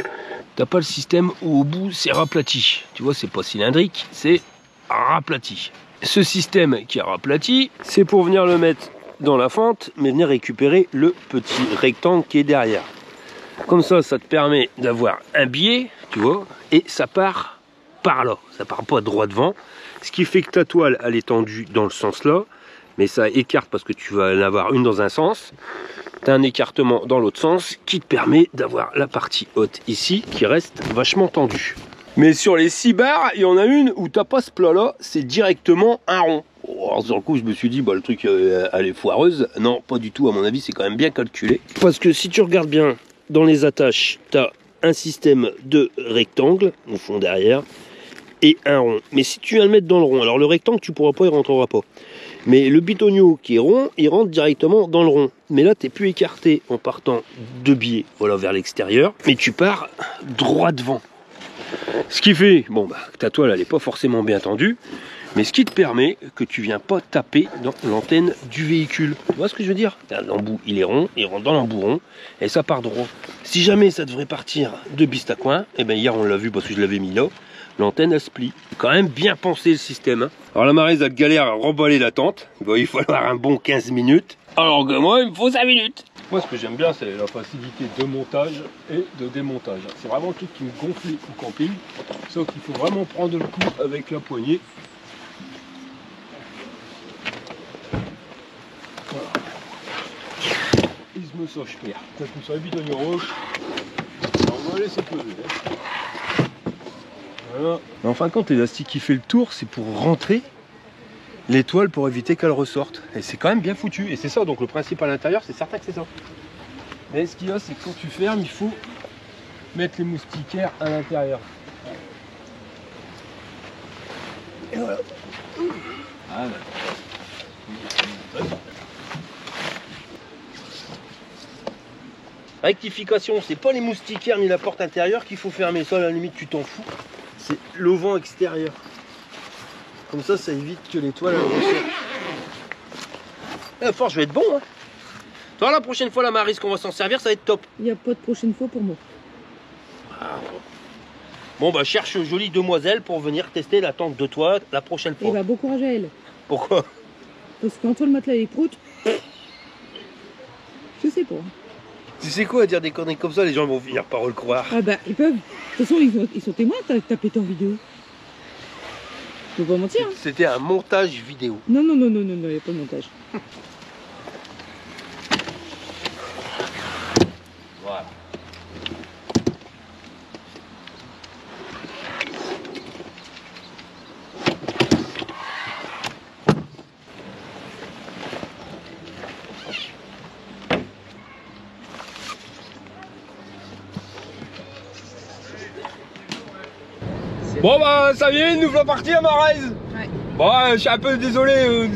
t'as pas le système où au bout c'est raplati. Tu vois, c'est pas cylindrique, c'est raplati. Ce système qui est raplati, c'est pour venir le mettre dans la fente, mais venir récupérer le petit rectangle qui est derrière. Comme ça, ça te permet d'avoir un biais, tu vois, et ça part par là, ça part pas droit devant, ce qui fait que ta toile, elle est tendue dans le sens là, mais ça écarte parce que tu vas en avoir une dans un sens. Tu as un écartement dans l'autre sens qui te permet d'avoir la partie haute ici qui reste vachement tendue. Mais sur les 6 barres, il y en a une où tu n'as pas ce plat-là, c'est directement un rond. Oh, alors, sur le coup, je me suis dit, bah, le truc, elle est foireuse. Non, pas du tout, à mon avis, c'est quand même bien calculé. Parce que si tu regardes bien, dans les attaches, tu as un système de rectangle, au fond derrière, et un rond. Mais si tu viens le mettre dans le rond, alors le rectangle, tu pourras pas, il rentrera pas. Mais le bitonio qui est rond, il rentre directement dans le rond. Mais là, tu n'es plus écarté en partant de biais, voilà, vers l'extérieur, mais tu pars droit devant. Ce qui fait, bon, bah, ta toile, elle n'est pas forcément bien tendue, mais ce qui te permet que tu viens pas taper dans l'antenne du véhicule. Tu vois ce que je veux dire? L'embout, il est rond, il rentre dans l'embout rond, et ça part droit. Si jamais ça devrait partir de bistacoin, et bien hier on l'a vu parce que je l'avais mis là, l'antenne elle se plie. Quand même bien pensé le système. Hein. Alors la Maryse elle galère à remballer la tente, bon, il va falloir un bon 15 minutes. Alors que moi il me faut 5 minutes. Moi ce que j'aime bien c'est la facilité de montage et de démontage. C'est vraiment le truc qui me gonfle au camping, sauf qu'il faut vraiment prendre le coup avec la poignée. Voilà. Il se me soche clair. Ça pousse sur les bidons rouges. On va laisser peser. Voilà. Mais en fin de compte, l'élastique qui fait le tour, c'est pour rentrer l'étoile pour éviter qu'elle ressorte. Et c'est quand même bien foutu. Et c'est ça, donc le principe à l'intérieur, c'est certain que c'est ça. Mais ce qu'il y a, c'est que quand tu fermes, il faut mettre les moustiquaires à l'intérieur. Et voilà. Ah, rectification, c'est pas les moustiquaires ni la porte intérieure qu'il faut fermer. Ça, à la limite, tu t'en fous. C'est l'auvent extérieur. Comme ça, ça évite que l'étoile ressorte. À force, je vais être bon. Hein. Toi, la prochaine fois, la Maryse, qu'on va s'en servir, ça va être top. Il n'y a pas de prochaine fois pour moi. Ah, bon, bah, cherche jolie demoiselle pour venir tester la tente de toi la prochaine fois. Eh bah, bon courage à elle. Pourquoi? Parce qu'entre le matelas et les proutes, je sais pas. Tu sais quoi, à dire des conneries comme ça, les gens vont finir par le croire. Ah bah, ils peuvent. De toute façon, ils sont témoins, t'as pété en vidéo. Faut pas mentir. Hein. C'était un montage vidéo. Non, non, non, non, non, non, il n'y a pas de montage. Voilà. Bon bah ça y est, nous voilà partis à Maryse. Ouais. Bon, je suis un peu désolé.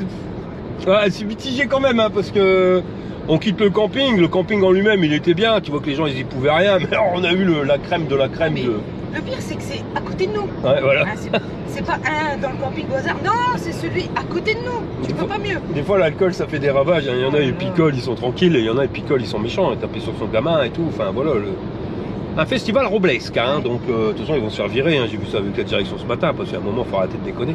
Ouais, c'est mitigé quand même, hein, parce que on quitte le camping. Le camping en lui-même, il était bien. Tu vois que les gens, ils y pouvaient rien. Mais alors, on a eu la crème de la crème. Le pire, c'est que c'est à côté de nous. Ouais, voilà. Hein, c'est pas un dans le camping au hasard. Non, c'est celui à côté de nous. Tu peux pas mieux. Des fois, l'alcool, ça fait des ravages. Hein. Il y en a, ils picolent, ils sont tranquilles. Et il y en a, ils picolent, ils sont méchants. Ils tapent sur son gamin et tout. Enfin, voilà. Un festival roblesque, hein, donc de toute façon ils vont se faire virer, hein. J'ai vu ça avec la direction ce matin, parce qu'à un moment il faut arrêter de déconner.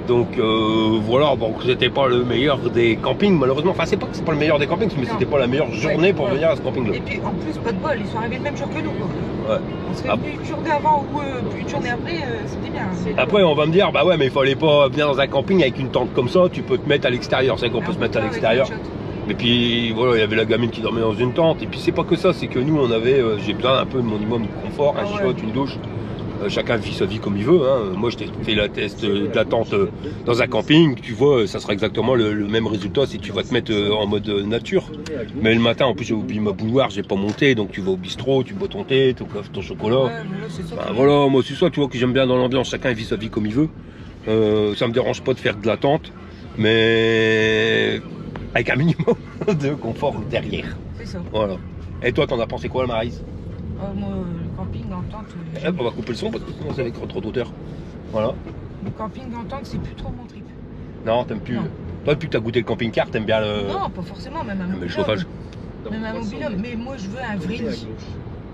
Donc voilà, bon, c'était pas le meilleur des campings malheureusement, enfin c'est pas que c'est pas le meilleur des campings, mais c'était pas la meilleure journée pour venir à ce camping là. Et puis en plus pas de bol, ils sont arrivés le même jour que nous quoi. Ouais. On serait venu une journée avant ou une journée après, c'était bien. Après on va me dire, bah ouais mais il fallait pas venir dans un camping avec une tente comme ça, tu peux te mettre à l'extérieur, c'est qu'on peut se mettre à l'extérieur. Et puis voilà, il y avait la gamine qui dormait dans une tente. Et puis c'est pas que ça, c'est que nous on avait, j'ai besoin un peu de mon minimum de confort, un chiotte, une douche. Chacun vit sa vie comme il veut. Hein. Moi je t'ai fait la test de la tente dans un camping, tu vois, ça sera exactement le même résultat si tu vas te mettre en mode nature. Mais le matin en plus j'ai oublié ma bouilloire, j'ai pas monté, donc tu vas au bistrot, tu bois ton thé, tu coffres ton chocolat. Ouais, voilà, moi c'est ça, tu vois que j'aime bien dans l'ambiance, chacun vit sa vie comme il veut. Ça me dérange pas de faire de la tente, mais avec un minimum de confort derrière. C'est ça. Voilà. Et toi, t'en as pensé quoi, la Maryse? Moi, le camping en tente. On va couper le son parce que sinon c'est avec trop d'auteur. Voilà. Le camping en tente, c'est plus trop mon trip. Non, t'aimes plus. Non. Toi, depuis que t'as goûté le camping-car, t'aimes bien le. Non, pas forcément, même un mobilhome. Mais le chauffage. Même un mobilhome. Mais moi, je veux un vrai lit.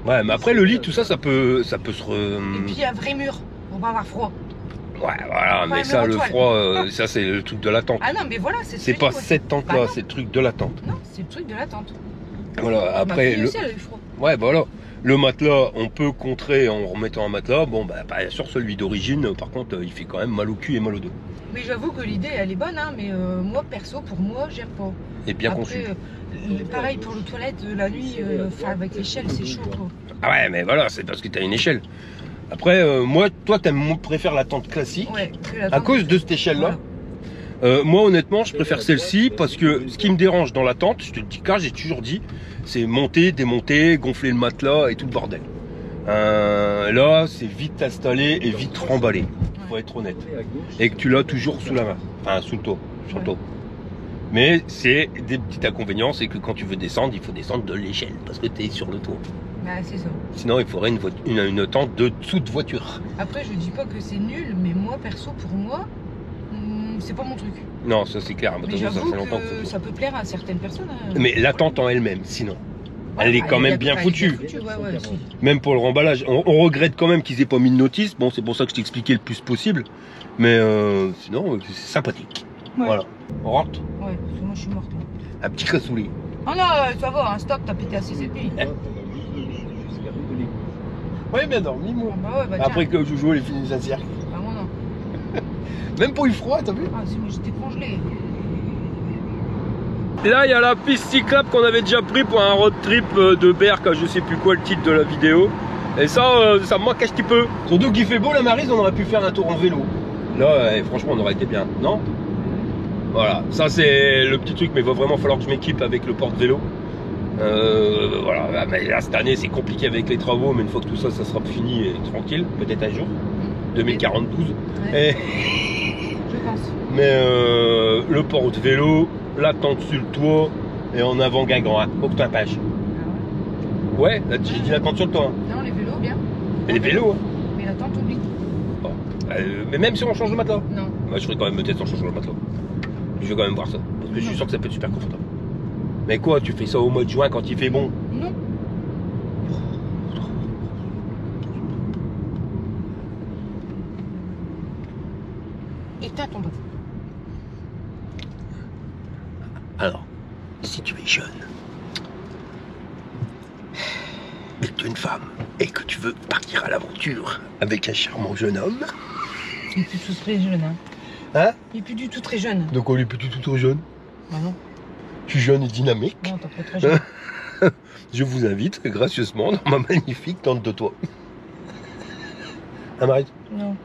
Ouais, mais après, le lit, tout ça, ça peut se. Et puis un vrai mur pour pas avoir froid. Ouais, voilà, mais ça, le froid, ça, c'est le truc de la tente. Ah non, mais voilà, c'est pas cette tente-là, c'est le truc de la tente. Non, c'est le truc de la tente. Voilà, après. Aussi, elle a eu froid. Ouais, bah voilà. Le matelas, on peut contrer en remettant un matelas. Bon, bah, sur celui d'origine, par contre, il fait quand même mal au cul et mal au dos. Mais j'avoue que l'idée, elle est bonne, hein, mais moi, perso, pour moi, j'aime pas. Et bien Après, conçu. Pareil pour les toilettes, la nuit, avec l'échelle, c'est chaud, quoi. Ah ouais, mais voilà, c'est parce que tu as une échelle. Après, moi, toi, tu préfères la tente classique. Ouais, que la À tente, cause de cette échelle-là. Moi, honnêtement, je préfère celle-ci parce que ce qui me dérange dans la tente, je te le dis, car j'ai toujours dit, c'est monter, démonter, gonfler le matelas et tout le bordel. Là, c'est vite installé et vite remballé. Faut être honnête. Et que tu l'as toujours sous la main. Enfin, sous le dos. Sur le dos. Mais c'est des petits inconvénients, c'est que quand tu veux descendre, il faut descendre de l'échelle parce que tu es sur le toit. Bah, c'est ça. Sinon, il faudrait une tente de dessous de voiture. Après, je dis pas que c'est nul, mais moi, perso, pour moi, c'est pas mon truc. Non, ça c'est clair. Mais j'avoue que ça peut plaire à certaines personnes. Hein. Mais la tente en elle-même, sinon. Elle est quand même bien foutue. Même pour le remballage. On regrette quand même qu'ils aient pas mis de notice. Bon, c'est pour ça que je t'ai expliqué le plus possible. Mais sinon, c'est sympathique. Ouais. Voilà. On rentre. Ouais, parce que moi je suis morte. Un petit cassoulet. Oh non, ça va, un stop, t'as pété assez cette nuit. Oui, bien dormi, moi. Bah ouais, bah après que Jojo les fini sa cirque. Bah moi non. Même pas eu froid, t'as vu? Ah si, mais j'étais congelé. Et là, il y a la piste cyclable qu'on avait déjà pris pour un road trip de Berck, je sais plus quoi le titre de la vidéo. Et ça, ça me manque un petit peu. Surtout qu'il fait beau la Maryse, on aurait pu faire un tour en vélo. Là, franchement, on aurait été bien, non? Voilà, ça c'est le petit truc, mais il va vraiment falloir que je m'équipe avec le porte-vélo. Voilà, mais là, cette année c'est compliqué avec les travaux, mais une fois que tout ça, ça sera fini et tranquille, peut-être un jour. 2042. Ouais. Et... Je pense. Mais le porte-vélo, la tente sur le toit et en avant Guingamp, hein, au page. Ah ouais, là j'ai dit la tente sur le toit. Non, les vélos, bien. Et les vélos, hein. Mais la tente, oublie. Bon. Mais même si on change le matelas. Non. Moi, je ferais quand même peut-être en changeant le matelas. Je vais quand même voir ça. Parce que je suis sûr que ça peut être super confortable. Mais quoi, tu fais ça au mois de juin quand il fait bon? Non. Éteins ton dos. Alors, si tu es jeune, et que tu es une femme, et que tu veux partir à l'aventure avec un charmant jeune homme... Il est plus tout très jeune, hein. Hein? Il est plus du tout très jeune. Donc on est plus du tout trop jeune. Bah non. Je suis jeune et dynamique. Non, t'es pas très jeune. Je vous invite gracieusement dans ma magnifique tente de toit. Hein, Marie? Non.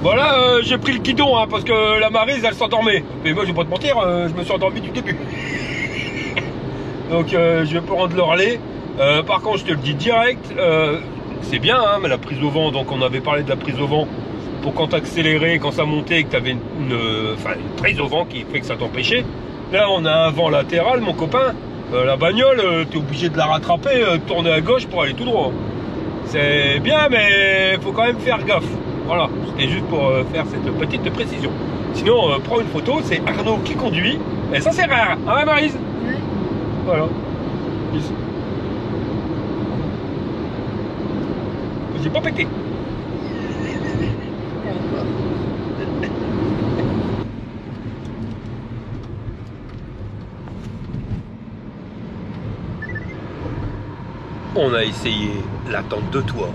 Voilà, j'ai pris le guidon hein, parce que la Maryse elle s'endormait. Mais moi je vais pas te mentir, je me suis endormi du début. Donc je vais prendre le relais. Par contre je te le dis direct, c'est bien hein, mais la prise au vent, donc on avait parlé de la prise au vent pour quand t'accélérais, quand ça montait et que t'avais une prise au vent qui fait que ça t'empêchait. Là on a un vent latéral mon copain, la bagnole t'es obligé de la rattraper, tourner à gauche pour aller tout droit. C'est bien mais faut quand même faire gaffe. Voilà, c'était juste pour faire cette petite précision. Sinon, prends une photo, c'est Arnaud qui conduit, et ça c'est rare, hein Maryse? Oui. Voilà. J'ai pas pété. On a essayé la tente de toit